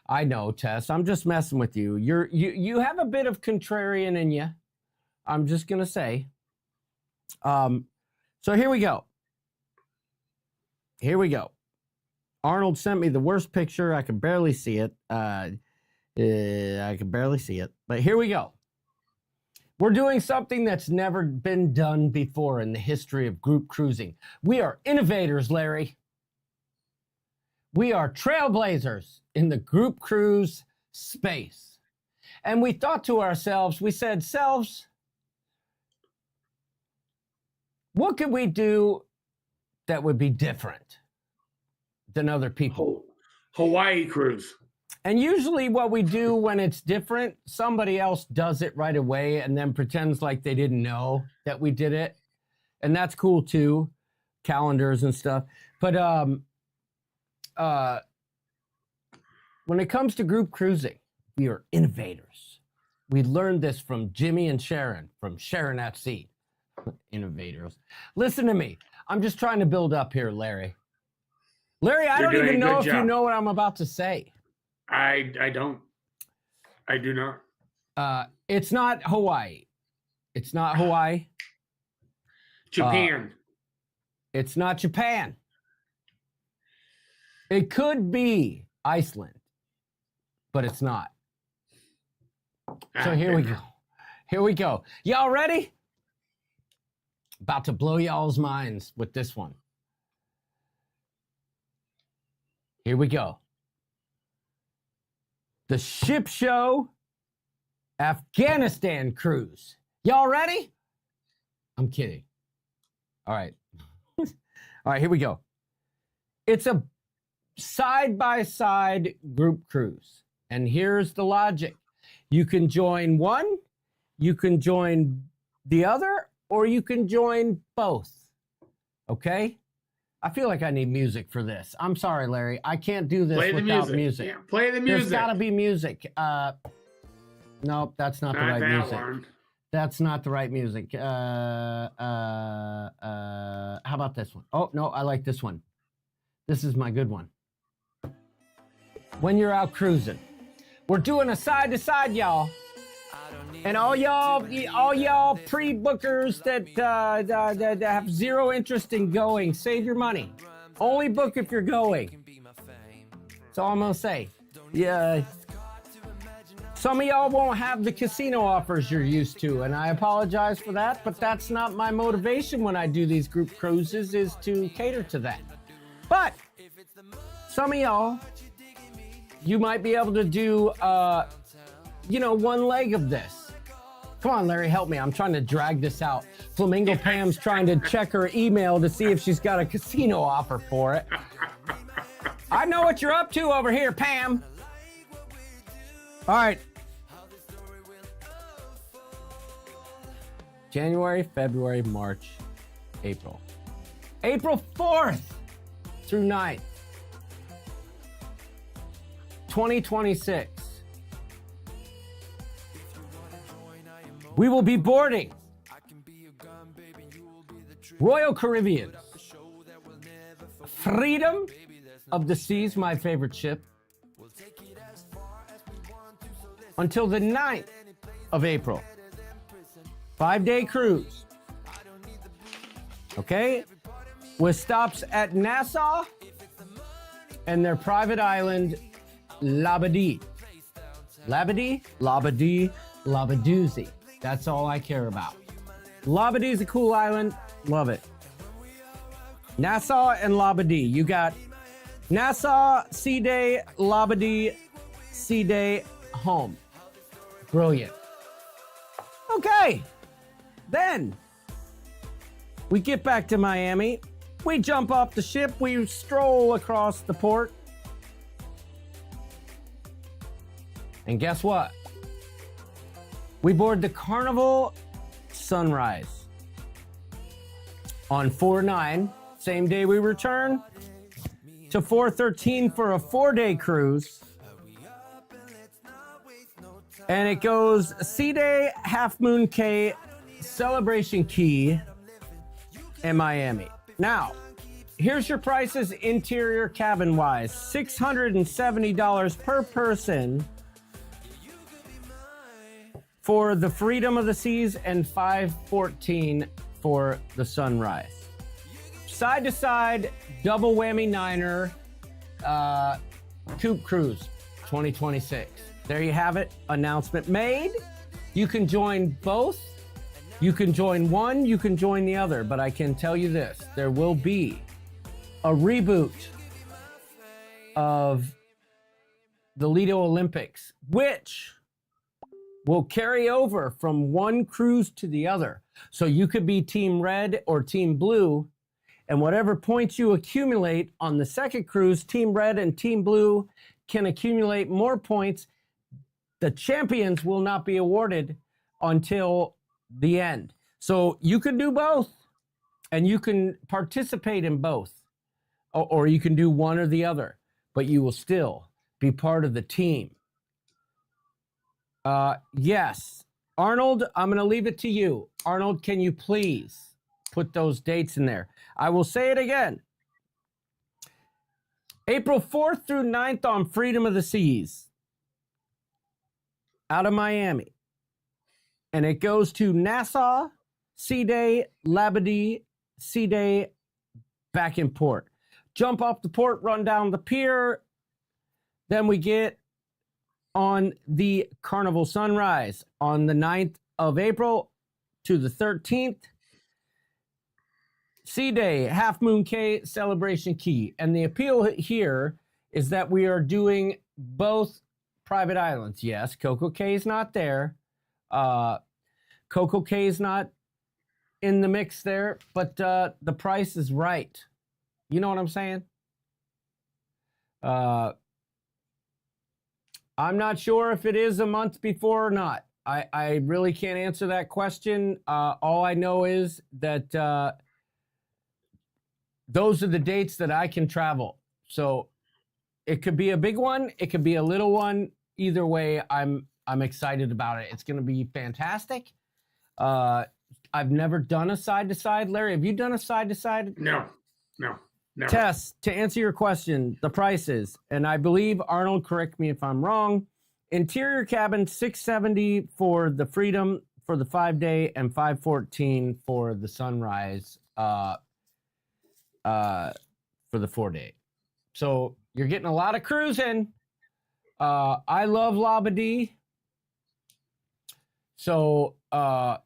I know, Tess. I'm just messing with you. You have a bit of contrarian in you. I'm just going to say. So here we go. Arnold sent me the worst picture. I can barely see it. But here we go. We're doing something that's never been done before in the history of group cruising. We are innovators, Larry. We are trailblazers in the group cruise space. And we thought to ourselves, we said, selves, what could we do that would be different than other people? Hawaii cruise. And usually what we do when it's different, somebody else does it right away and then pretends like they didn't know that we did it. And that's cool too, calendars and stuff. But when it comes to group cruising, we are innovators. We learned this from Jimmy and Sharon, from Sharon at Sea. Innovators. Listen to me. I'm just trying to build up here, Larry. Larry, I don't even know if you know what I'm about to say. I don't. I do not. It's not Hawaii. It's not Hawaii. Japan. It's not Japan. It could be Iceland, but it's not. So here we go. Here we go. Y'all ready? About to blow y'all's minds with this one. Here we go. The Ship Show Afghanistan cruise. Y'all ready? I'm kidding. All right. All right, here we go. It's a side-by-side group cruise. And here's the logic. You can join one, you can join the other, or you can join both. Okay? I feel like I need music for this. I'm sorry, Larry. I can't do this without music. Yeah, play the music. There's got to be music. Nope, that's not the right music. One. That's not the right music. How about this one? Oh, no, I like this one. This is my good one. When you're out cruising. We're doing a side-to-side, y'all. And all y'all pre-bookers that have zero interest in going, save your money. Only book if you're going. That's all I'm gonna say. Yeah. Some of y'all won't have the casino offers you're used to, and I apologize for that, but that's not my motivation when I do these group cruises, is to cater to that. But some of y'all, you might be able to do, one leg of this. Come on, Larry, help me. I'm trying to drag this out. Flamingo Pam's trying to check her email to see if she's got a casino offer for it. I know what you're up to over here, Pam. All right. January, February, March, April. April 4th through 9th, 2026. We will be boarding Royal Caribbean, Freedom of the Seas, my favorite ship, until the 9th of April. 5-day cruise. Okay? With stops at Nassau and their private island, Labadee. Labadee? Labadee, Labadoozy. That's all I care about. Labadee is a cool island. Love it. Nassau and Labadee. You got Nassau, Sea Day, Labadee, Sea Day, home. Brilliant. Okay. Then we get back to Miami. We jump off the ship. We stroll across the port. And guess what? We board the Carnival Sunrise on 4/9, same day we return, to 4/13 for a 4-day cruise. And it goes Sea Day, Half Moon Cay, Celebration Key, and Miami. Now, here's your prices interior cabin wise. $670 per person for the Freedom of the Seas and $514 for the Sunrise. Side to side, double whammy niner, Coop Cruise 2026. There you have it. Announcement made. You can join both. You can join one, you can join the other, but I can tell you this, there will be a reboot of the Lido Olympics, which will carry over from one cruise to the other. So you could be Team Red or Team Blue, and whatever points you accumulate on the second cruise, Team Red and Team Blue can accumulate more points. The champions will not be awarded until the end. So you can do both, and you can participate in both, or you can do one or the other, but you will still be part of the team. Yes, Arnold, I'm going to leave it to you. Arnold, can you please put those dates in there? I will say it again. April 4th through 9th on Freedom of the Seas out of Miami. And it goes to Nassau, Sea Day, Labadee, Sea Day, back in port. Jump off the port, run down the pier. Then we get on the Carnival Sunrise on the 9th of April to the 13th. Sea Day, Half Moon Cay, Celebration Key. And the appeal here is that we are doing both private islands. Yes, Coco Cay is not there. Coco Cay is not in the mix there, but the price is right. You know what I'm saying? I'm not sure if it is a month before or not. I really can't answer that question. All I know is that those are the dates that I can travel. So it could be a big one. It could be a little one. Either way, I'm excited about it. It's going to be fantastic. I've never done a side-to-side. Larry, have you done a side-to-side? No. Tess, to answer your question, the prices, and I believe, Arnold, correct me if I'm wrong, interior cabin, $670 for the Freedom for the 5-day and $514 for the Sunrise for the 4-day. So you're getting a lot of cruising. I love Labadee. So I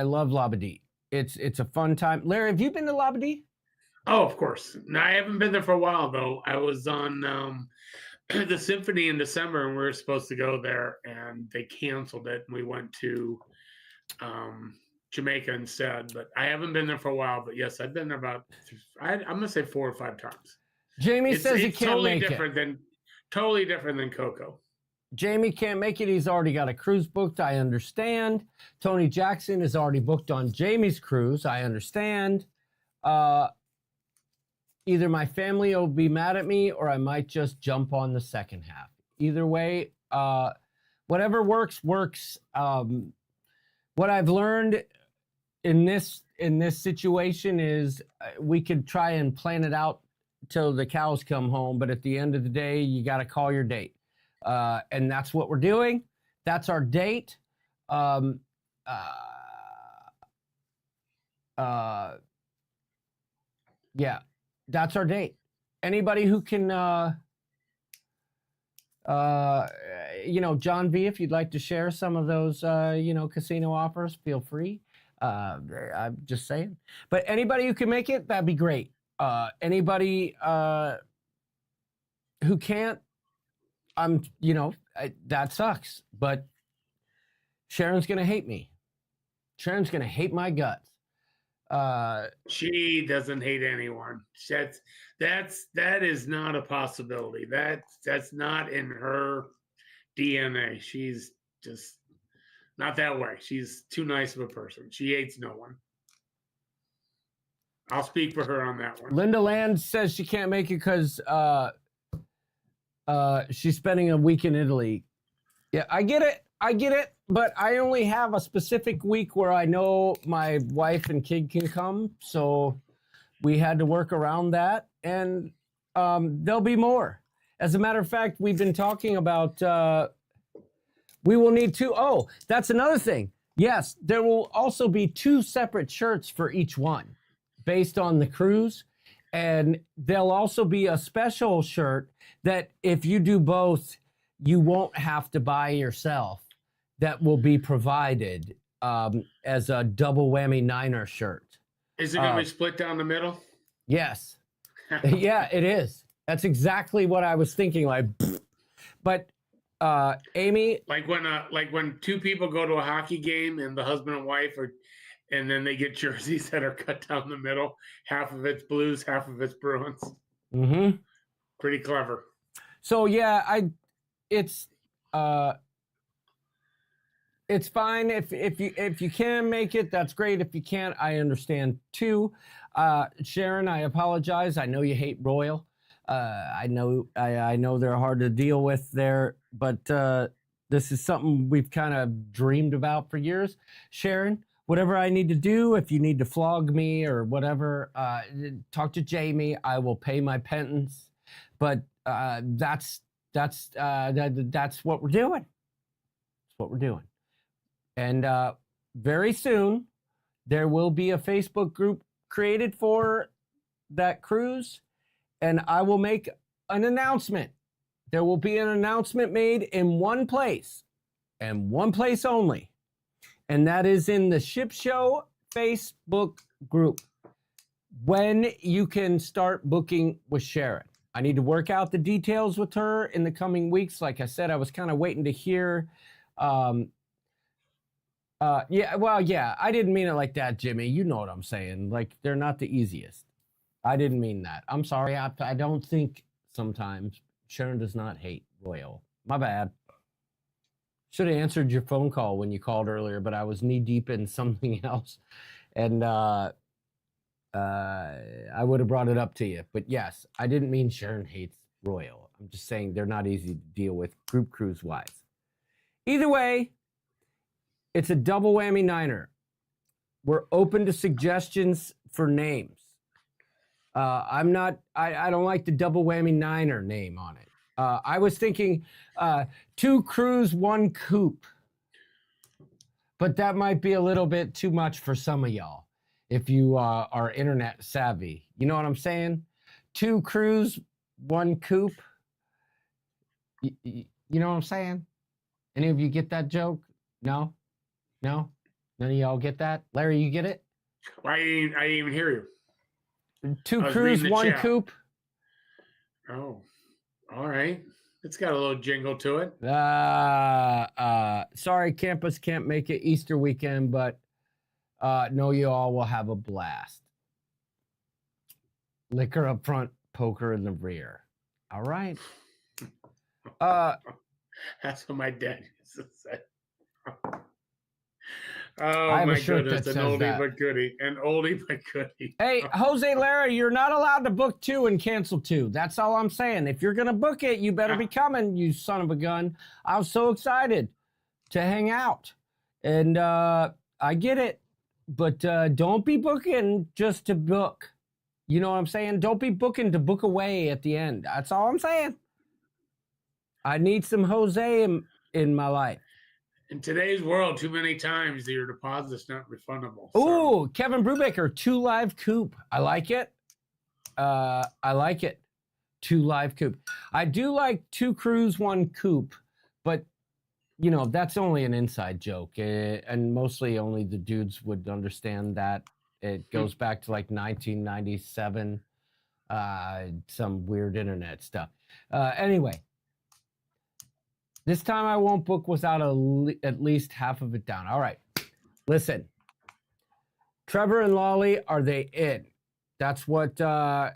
love Labadee. It's a fun time. Larry, have you been to Labadee? Oh, of course. No, I haven't been there for a while though. I was on the symphony in December, and we were supposed to go there, and they canceled it. And we went to Jamaica instead. But I haven't been there for a while. But yes, I've been there about I'm gonna say 4 or 5 times. Jamie says he can't totally make it. Totally different than Coco. Jamie can't make it. He's already got a cruise booked. I understand. Tony Jackson is already booked on Jamie's cruise. I understand. Either my family will be mad at me or I might just jump on the second half. Either way, whatever works. What I've learned in this situation is we could try and plan it out till the cows come home, but at the end of the day, you got to call your date. And that's what we're doing. That's our date. Yeah, that's our date. Anybody who can, John V, if you'd like to share some of those, casino offers, feel free. I'm just saying. But anybody who can make it, that'd be great. Anybody who can't, that sucks. But Sharon's gonna hate me. Sharon's gonna hate my guts. She doesn't hate anyone. That is not a possibility. That's not in her DNA. She's just not that way. She's too nice of a person. She hates no one. I'll speak for her on that one. Linda Land says she can't make it because she's spending a week in Italy. Yeah, I get it, but I only have a specific week where I know my wife and kid can come, so we had to work around that, and there'll be more. As a matter of fact, we've been talking about we will need 2. Oh, that's another thing. Yes, there will also be 2 separate shirts for each one based on the cruise, and there'll also be a special shirt that if you do both, you won't have to buy yourself. That will be provided as a double whammy Niner shirt. Is it going to be split down the middle? Yes. Yeah, it is. That's exactly what I was thinking. Like, but Amy, like when 2 people go to a hockey game and the husband and wife and then they get jerseys that are cut down the middle. Half of it's Blues, half of it's Bruins. Mm-hmm. Pretty clever. So yeah, it's fine if you can make it. That's great. If you can't, I understand too. Sharon, I apologize. I know you hate Royal. I know they're hard to deal with there, but this is something we've kind of dreamed about for years. Sharon, whatever I need to do, if you need to flog me or whatever, talk to Jamie. I will pay my penance. But that's what we're doing. That's what we're doing. And very soon, there will be a Facebook group created for that cruise, and I will make an announcement. There will be an announcement made in one place, and one place only, and that is in the Ship Show Facebook group, when you can start booking with Sharon. I need to work out the details with her in the coming weeks. Like I said, I was kind of waiting to hear. I didn't mean it like that, Jimmy. You know what I'm saying. Like, they're not the easiest. I didn't mean that. I'm sorry. I don't think sometimes Sharon does not hate Royal. My bad. Should have answered your phone call when you called earlier, but I was knee deep in something else. And I would have brought it up to you. But yes, I didn't mean Sharon hates Royal. I'm just saying they're not easy to deal with group cruise wise. Either way, it's a double whammy Niner. We're open to suggestions for names. I don't like the double whammy Niner name on it. I was thinking 2 cruise, 1 coop. But that might be a little bit too much for some of y'all if you are internet savvy. You know what I'm saying? 2 cruise, 1 coop. You know what I'm saying? Any of you get that joke? No? None of y'all get that? Larry, you get it? I didn't even hear you. 2 I was Cruise, reading the 1 chat. Coop. Oh, all right. It's got a little jingle to it. Sorry, campus can't make it Easter weekend, but know you all will have a blast. Liquor up front, poker in the rear. All right. That's what my dad used to say. I Oh have a my shirt goodness, that an says oldie that. but goodie, an oldie but goodie. Hey, Jose Lara, you're not allowed to book 2 and cancel 2. That's all I'm saying. If you're going to book it, you better be coming, you son of a gun. I was so excited to hang out. And I get it, but don't be booking just to book. You know what I'm saying? Don't be booking to book away at the end. That's all I'm saying. I need some Jose in my life. In today's world, too many times your deposit's not refundable. Ooh, Kevin Brubaker, 2 live Coop. I like it. I like it. 2 live Coop. I do like 2 Cruise, 1 Coop, but you know, that's only an inside joke. And mostly only the dudes would understand that. It goes back to like 1997, some weird internet stuff. Anyway, this time I won't book without at least half of it down. All right, listen. Trevor and Lolly, are they in? That's what the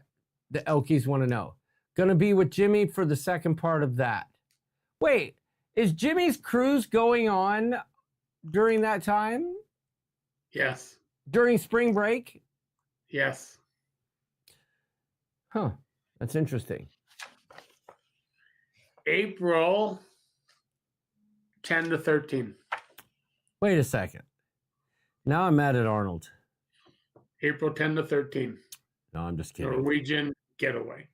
Elkies want to know. Gonna be with Jimmy for the second part of that. Wait, is Jimmy's cruise going on during that time? Yes. During spring break? Yes. Huh, that's interesting. April 10 to 13. Wait a second. Now I'm mad at Arnold. April 10 to 13. No, I'm just kidding. Norwegian getaway.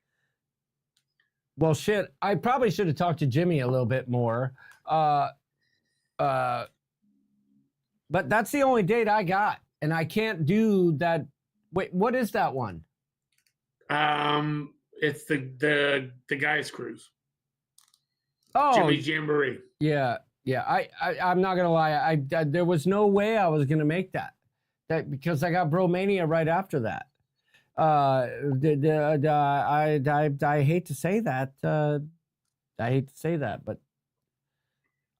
Well, shit, I probably should have talked to Jimmy a little bit more. But that's the only date I got. And I can't do that. Wait, what is that one? It's the guys cruise. Oh, Jimmy's Jamboree. yeah. I'm not gonna lie. I there was no way I was gonna make that because I got Bromania right after that. I hate to say that. But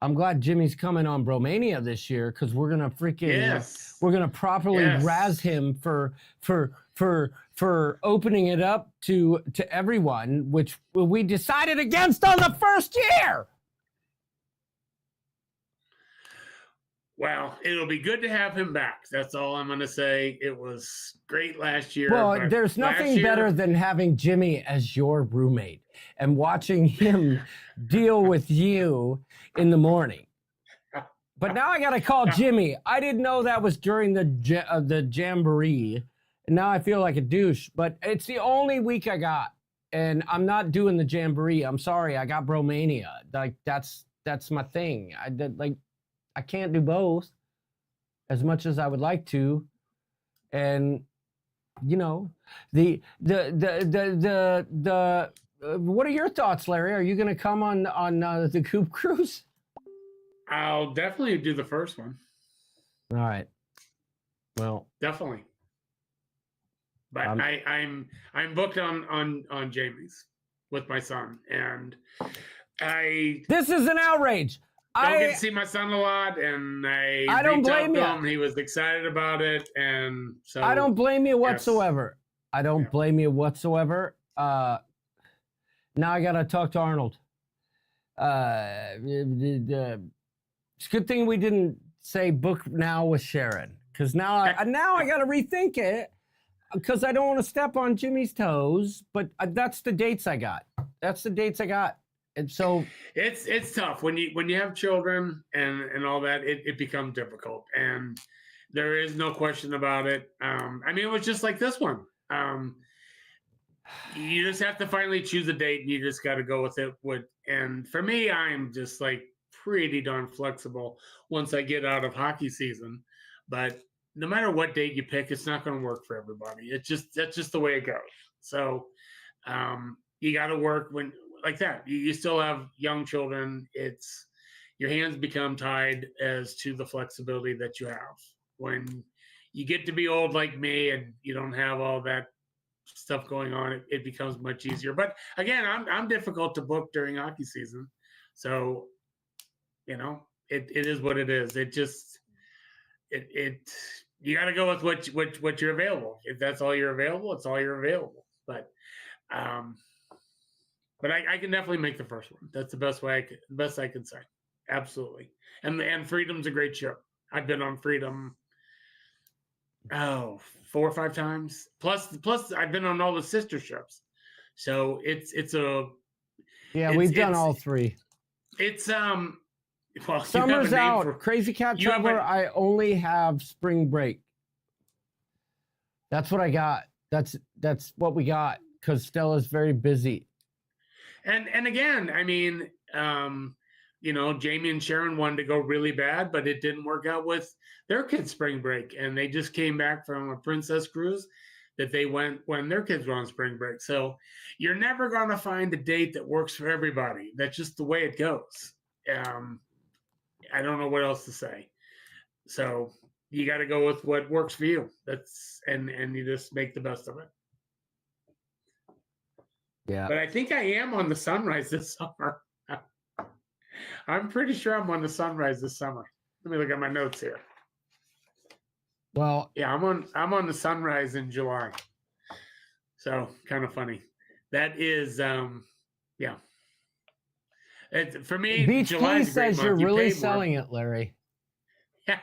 I'm glad Jimmy's coming on Bromania this year because we're gonna we're gonna properly razz him for opening it up to everyone, which we decided against on the first year. Well, it'll be good to have him back. That's all I'm going to say. It was great last year. Well, there's nothing better than having Jimmy as your roommate and watching him deal with you in the morning. But now I got to call Jimmy. I didn't know that was during the Jamboree. And now I feel like a douche. But it's the only week I got. And I'm not doing the Jamboree. I'm sorry. I got Bromania. Like, that's my thing. I can't do both as much as I would like to. And, you know, what are your thoughts, Larry? Are you going to come on the Coop Cruise? I'll definitely do the first one. All right. Well, definitely. But I'm booked on Jamie's with my son. And this is an outrage. I don't get to see my son a lot, and I don't blame you. Him. He was excited about it, and so I don't blame you whatsoever. Yes. I don't blame you whatsoever. Now I gotta talk to Arnold. It's a good thing we didn't say book now with Sharon, because now I gotta rethink it, because I don't want to step on Jimmy's toes. But that's the dates I got. And so it's tough when you have children and all that. It becomes difficult, and there is no question about it. I mean, it was just like this one. You just have to finally choose a date, and you just got to go with it. And for me, I'm just like pretty darn flexible once I get out of hockey season. But no matter what date you pick, it's not going to work for everybody. That's just the way it goes. So you got to work when. Like that, you still have young children. It's your hands become tied as to the flexibility that you have when you get to be old like me, and you don't have all that stuff going on, it becomes much easier. But again, I'm difficult to book during hockey season, so you know it is what it is. It just you got to go with what you're available. If that's all you're available, it's all you're available. But I can definitely make the first one. That's the best I can say. Absolutely. And Freedom's a great show. I've been on Freedom 4 or 5 times. Plus I've been on all the sister shows. So we've done all 3. It's well, Summer's out. Crazy Cat Traveler, I only have Spring Break. That's what I got. That's what we got because Stella's very busy. And again, I mean, Jamie and Sharon wanted to go really bad, but it didn't work out with their kids' spring break. And they just came back from a Princess Cruise that they went when their kids were on spring break. So you're never going to find a date that works for everybody. That's just the way it goes. I don't know what else to say. So you got to go with what works for you. And you just make the best of it. Yeah. But I think I am on the Sunrise this summer. I'm pretty sure I'm on the Sunrise this summer. Let me look at my notes here. Well, yeah, I'm on the Sunrise in July. So kind of funny. That is yeah. For me, Beach July Please says you're really selling it, Larry. Yeah,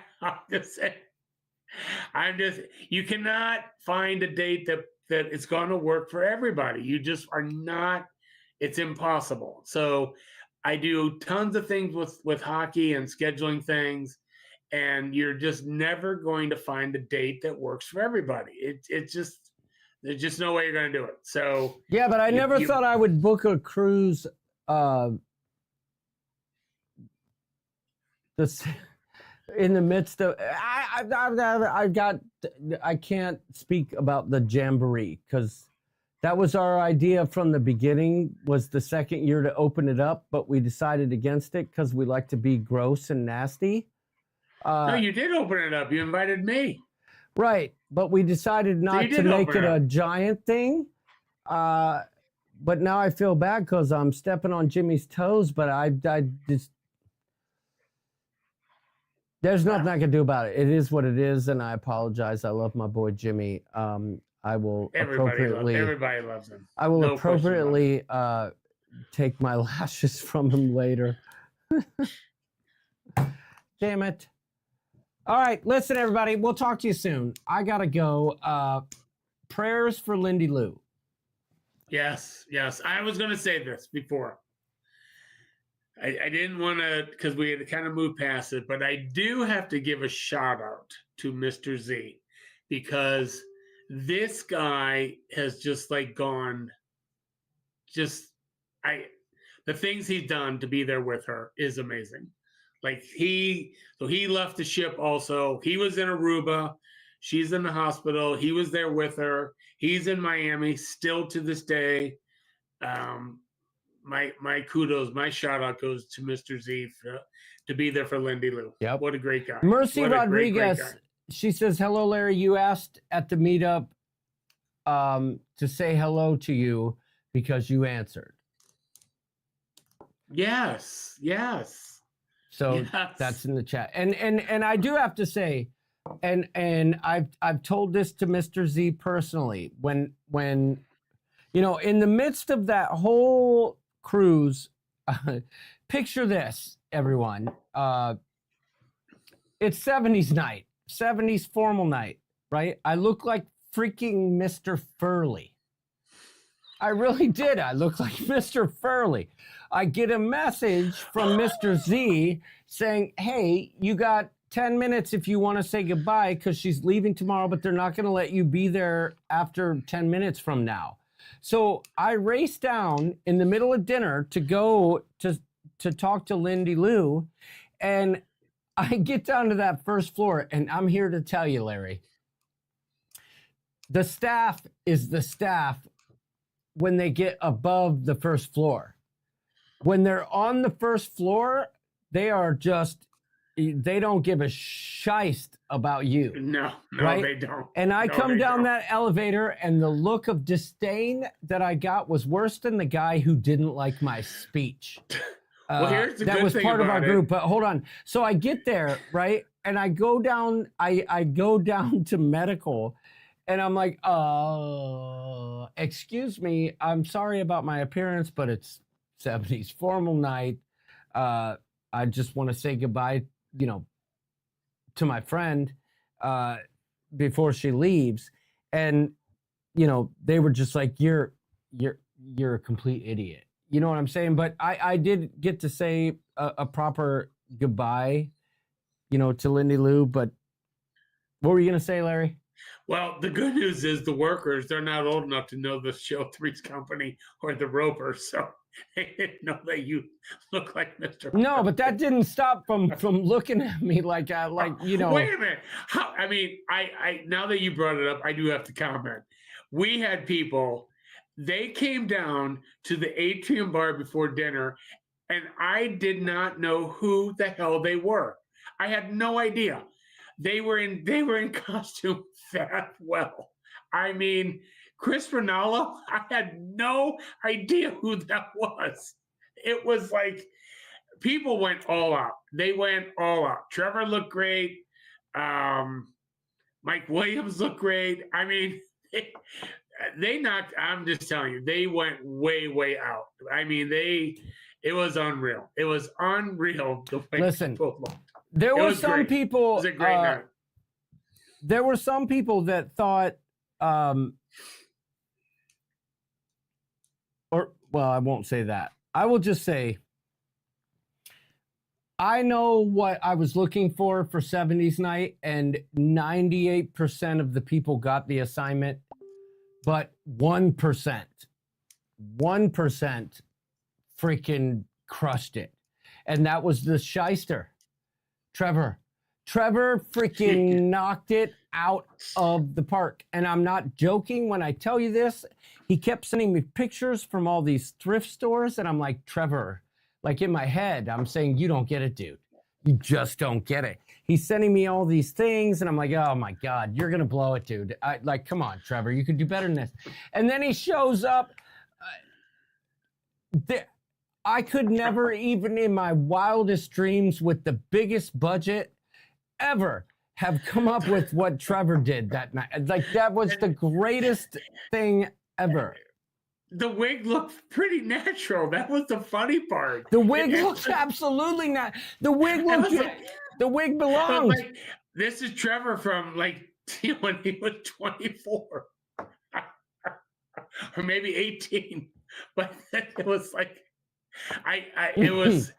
you cannot find a date that it's going to work for everybody. You just are not, it's impossible. So I do tons of things with hockey and scheduling things, and you're just never going to find a date that works for everybody. It's just, there's just no way you're going to do it. So yeah, but I never thought I would book a cruise in the midst of I can't speak about the Jamboree because that was our idea from the beginning, was the second year to open it up, but we decided against it because we like to be gross and nasty. No, you did open it up. You invited me. Right, but we decided not to make it a giant thing. But now I feel bad because I'm stepping on Jimmy's toes, but I just, there's nothing I can do about it. It is what it is, and I apologize. I love my boy Jimmy. I will everybody loves him. I will appropriately take my lashes from him later. Damn it. All right, listen, everybody. We'll talk to you soon. I gotta go. Prayers for Lindy Lou. Yes. I was going to say this before. I didn't want to, because we had kind of moved past it, but I do have to give a shout out to Mr. Z, because this guy has just gone, the things he's done to be there with her is amazing. He left the ship also. He was in Aruba. She's in the hospital. He was there with her. He's in Miami still to this day. My kudos, my shout out goes to Mr. Z to be there for Lindy Lou. Yep. What a great guy. Mercy Rodriguez, she says, hello, Larry. You asked at the meetup to say hello to you because you answered. Yes. So that's in the chat. And I do have to say, and I've told this to Mr. Z personally, when in the midst of that whole cruise, picture this, everyone. It's 70s night, 70s formal night, right? I look like freaking Mr. Furley. I really did. I look like Mr. Furley. I get a message from Mr. Z saying, hey, you got 10 minutes if you want to say goodbye, because she's leaving tomorrow, but they're not going to let you be there after 10 minutes from now. So I race down in the middle of dinner to go to talk to Lindy Lou, and I get down to that first floor, and I'm here to tell you, Larry, the staff is the staff when they get above the first floor. When they're on the first floor, they are just they don't give a shite about you. No, right? they don't. And I No, come they down don't. that elevator, and the look of disdain that I got was worse than the guy who didn't like my speech. Well, here's the that good was thing part of our about it. group. But hold on. So I get there, right? And I go down, I go down to medical, and I'm like, excuse me, I'm sorry about my appearance, but it's 70s formal night. I just want to say goodbye, to my friend before she leaves. And, they were just like, you're a complete idiot. You know what I'm saying? But I did get to say a proper goodbye, to Lindy Lou. But what were you going to say, Larry? Well, the good news is the workers, they're not old enough to know the Show Three's Company or the Ropers, so they didn't know that you look like Mr. No, but that didn't stop from looking at me like. Wait a minute. I now that you brought it up, I do have to comment. We had people, they came down to the Atrium Bar before dinner, and I did not know who the hell they were. I had no idea. They were in costume that well. I mean, Chris Ronaldo, I had no idea who that was. It was like people went all out. They went all out. Trevor looked great. Mike Williams looked great. I mean, they knocked, I'm just telling you, they went way, way out. I mean, it was unreal. It was unreal the way people looked. There were some great. people. It was a great night. There were some people that thought, I won't say that. I will just say, I know what I was looking for 70s night, and 98% of the people got the assignment, but 1% freaking crushed it. And that was the shyster. Trevor freaking knocked it out of the park. And I'm not joking when I tell you this. He kept sending me pictures from all these thrift stores. And I'm like, Trevor, like in my head, I'm saying, you don't get it, dude. You just don't get it. He's sending me all these things. And I'm like, oh my God, you're going to blow it, dude. Come on, Trevor, you could do better than this. And then he shows up. I could never, even in my wildest dreams with the biggest budget ever, have come up with what Trevor did that night. Like, that was the greatest thing ever. The wig looked pretty natural. That was the funny part. The wig looks absolutely not. The wig looks. The wig belongs. Like, this is Trevor from when he was 24, or maybe 18. But it was like, it was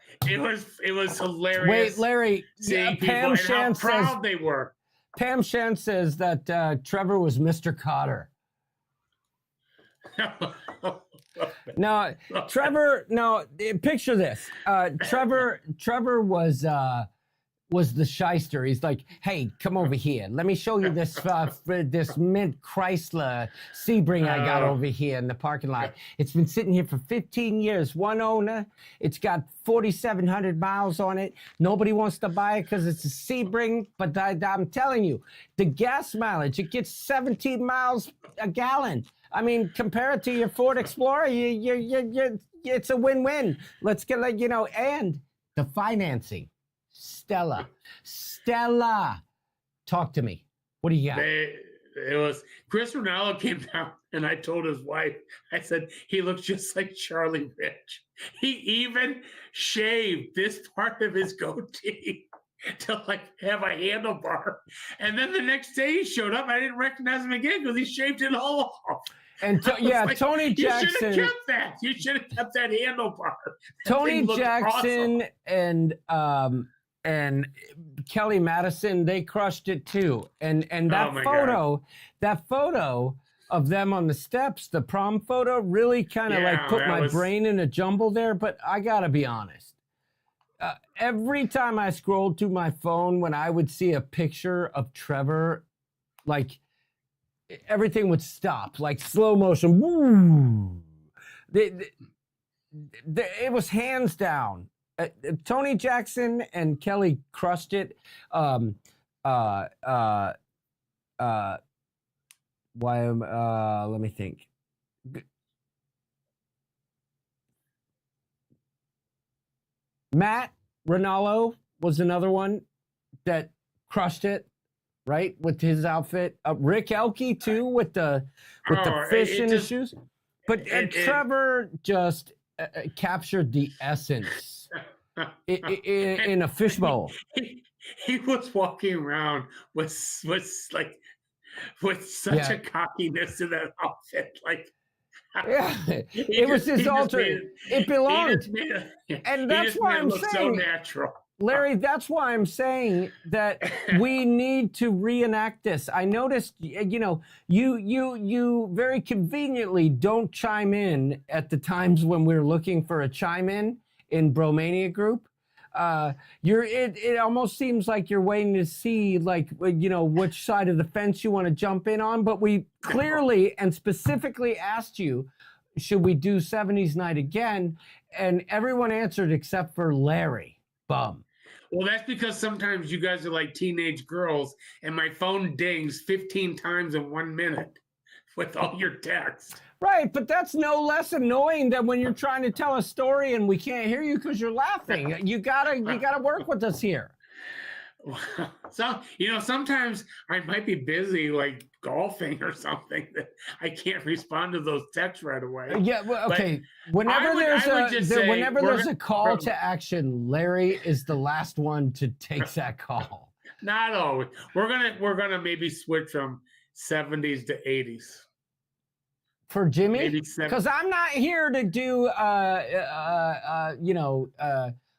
hilarious. Wait, Larry. Seeing people Pam and Shan how proud says, they were. Pam Shan says that Trevor was Mr. Cotter. No, Trevor. No, picture this. Trevor was the shyster. He's like, hey, come over here. Let me show you this this mint Chrysler Sebring I got over here in the parking lot. It's been sitting here for 15 years. One owner. It's got 4,700 miles on it. Nobody wants to buy it because it's a Sebring. But I'm telling you, the gas mileage, it gets 17 miles a gallon. I mean, compare it to your Ford Explorer. It's a win-win. Let's get and the financing. Stella, talk to me. What do you got? It was Chris Ronaldo came down, and I told his wife, I said, he looks just like Charlie Rich. He even shaved this part of his goatee to have a handlebar. And then the next day he showed up. I didn't recognize him again because he shaved it all off. And Tony Jackson. You should have kept that. You should have kept that handlebar. Tony Jackson awesome. And Kelly Madison, they crushed it too. And that photo of them on the steps, the prom photo, really kind of put my brain in a jumble there. But I gotta be honest. Every time I scrolled through my phone, when I would see a picture of Trevor, everything would stop, like slow motion. Woo! It was hands down Tony Jackson and Kelly crushed it. Why am let me think. Matt Ronaldo was another one that crushed it, right, with his outfit. Rick Elke too, with the fish in his shoes. But Trevor just captured the essence in a fishbowl. He was walking around with such a cockiness in that outfit, like. Yeah, it was his alter. It belonged, and that's why I'm saying, so natural. Larry. That's why I'm saying that we need to reenact this. I noticed, you very conveniently don't chime in at the times when we're looking for a chime in Bromania group. It almost seems like you're waiting to see, like, which side of the fence you want to jump in on. But we clearly and specifically asked you, should we do 70s night again? And everyone answered except for Larry. Bum. Well, that's because sometimes you guys are like teenage girls, and my phone dings 15 times in 1 minute with all your texts. Right, but that's no less annoying than when you're trying to tell a story and we can't hear you because you're laughing. You gotta work with us here. So, sometimes I might be busy, like golfing or something, that I can't respond to those texts right away. Yeah, well, okay. Whenever there's a call to action, Larry is the last one to take that call. Not always. We're gonna maybe switch from 70s to 80s. For Jimmy, because I'm not here to do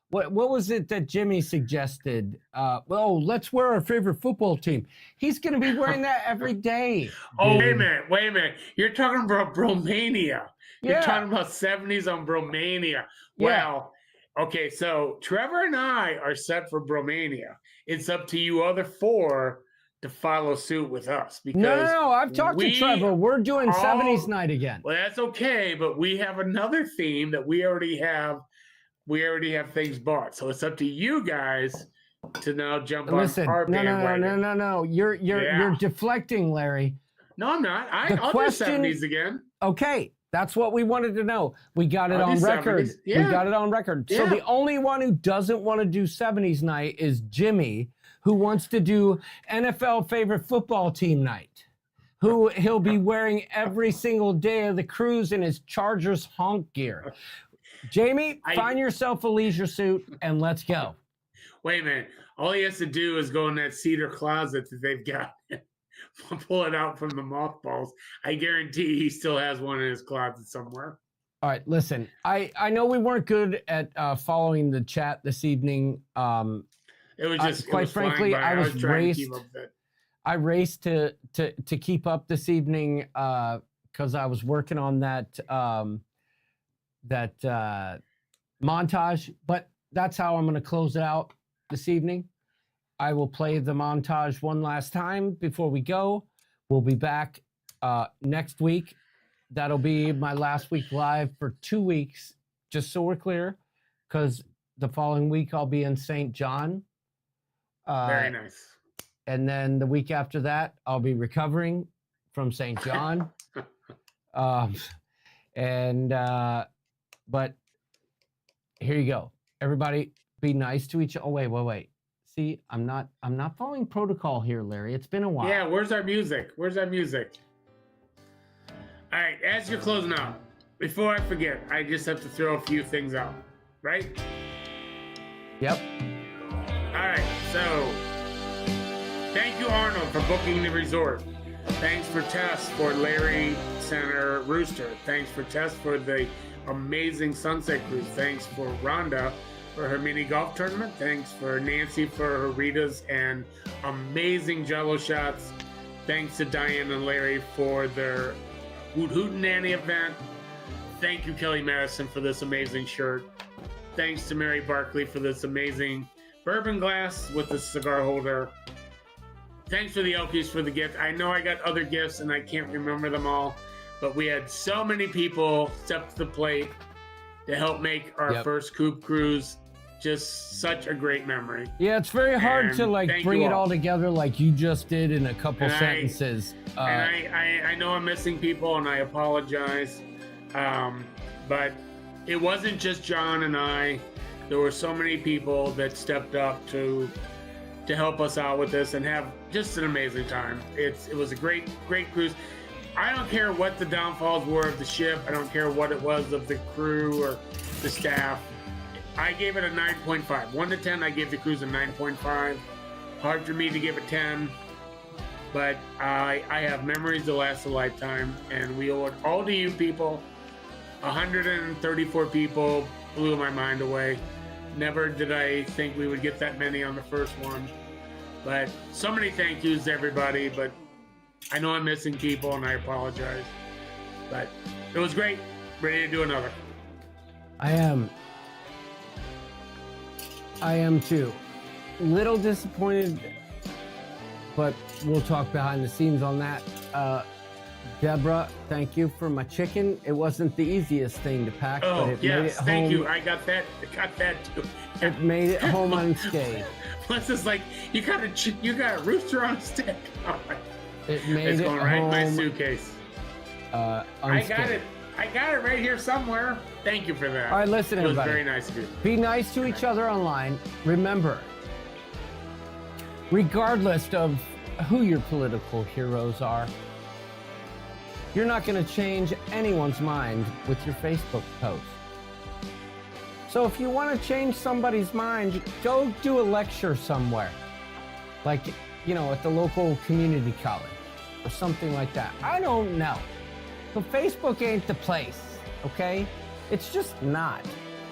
what was it that Jimmy suggested? Let's wear our favorite football team. He's going to be wearing that every day. Oh, wait a minute. You're talking about Bromania. You're talking about 70s on Bromania. Well, okay, so Trevor and I are set for Bromania. It's up to you other four to follow suit with us. Because no, I've talked to Trevor. We're doing 70s night again. Well, that's okay, but we have another theme that we already have. We already have things bought, so it's up to you guys to now jump on our bandwagon. No. You're deflecting, Larry. No, I'm not. I'll do 70s again. Okay, that's what we wanted to know. We got it on record. Yeah. We got it on record. Yeah. So the only one who doesn't want to do 70s night is Jimmy, who wants to do NFL favorite football team night, who he'll be wearing every single day of the cruise in his Chargers honk gear. Jamie, find yourself a leisure suit and let's go. Wait a minute. All he has to do is go in that cedar closet that they've got, pull it out from the mothballs. I guarantee he still has one in his closet somewhere. All right, listen, I know we weren't good at following the chat this evening. It was just quite frankly, I raced to keep up this evening because I was working on that montage, but that's how I'm going to close it out this evening. I will play the montage one last time before we go. We'll be back next week. That'll be my last week live for 2 weeks, just so we're clear, because the following week I'll be in St. John. Very nice. And then the week after that, I'll be recovering from St. John. But here you go. Everybody be nice to each other. Oh, wait. See, I'm not following protocol here, Larry. It's been a while. Yeah, where's our music? All right, as you're closing out, before I forget, I just have to throw a few things out, right? Yep. All right, so thank you, Arnold, for booking the resort. Thanks for Tess for Larry Center Rooster. Thanks for Tess for the amazing Sunset Cruise. Thanks for Rhonda for her mini golf tournament. Thanks for Nancy for her Ritas and amazing Jello shots. Thanks to Diane and Larry for their Hoot Hoot Nanny event. Thank you, Kelly Madison, for this amazing shirt. Thanks to Mary Barkley for this amazing bourbon glass with the cigar holder. Thanks for the Elkies for the gift. I know I got other gifts and I can't remember them all, but we had so many people step to the plate to help make our first Coop Cruise just such a great memory. Yeah, it's very hard to And like thank bring you it all all. together like you just did in a couple And sentences. And I know I'm missing people, and I apologize. But it wasn't just John and I. There were so many people that stepped up to help us out with this and have just an amazing time. It was a great cruise. I don't care what the downfalls were of the ship. I don't care what it was of the crew or the staff. I gave it a 9.5. 1 to 10, I gave the cruise a 9.5. Hard for me to give it 10, but I have memories that last a lifetime, and we owe it all to you people. 134 people blew my mind away. Never did I think we would get that many on the first one. But so many thank yous to everybody, but I know I'm missing people, and I apologize. But it was great. Ready to do another. I am too. Little disappointed, but we'll talk behind the scenes on that. Deborah, thank you for my chicken. It wasn't the easiest thing to pack, but Oh it made it yes, home. thank you. I got that too. It made it home unscathed. Plus, it's like you got a rooster on a stick. Oh, It made it's it going home right in my suitcase. unscathed. I got it right here somewhere. Thank you for that. All right, listen, it was everybody. very nice of you. Be nice to each other online. Remember, regardless of who your political heroes are, you're not going to change anyone's mind with your Facebook post. So if you want to change somebody's mind, go do a lecture somewhere. Like, at the local community college or something like that. I don't know. But Facebook ain't the place, okay? It's just not.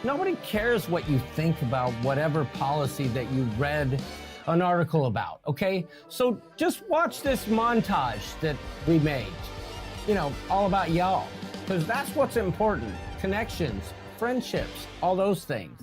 Nobody cares what you think about whatever policy that you read an article about, okay? So just watch this montage that we made, all about y'all, because that's what's important. Connections, friendships, all those things.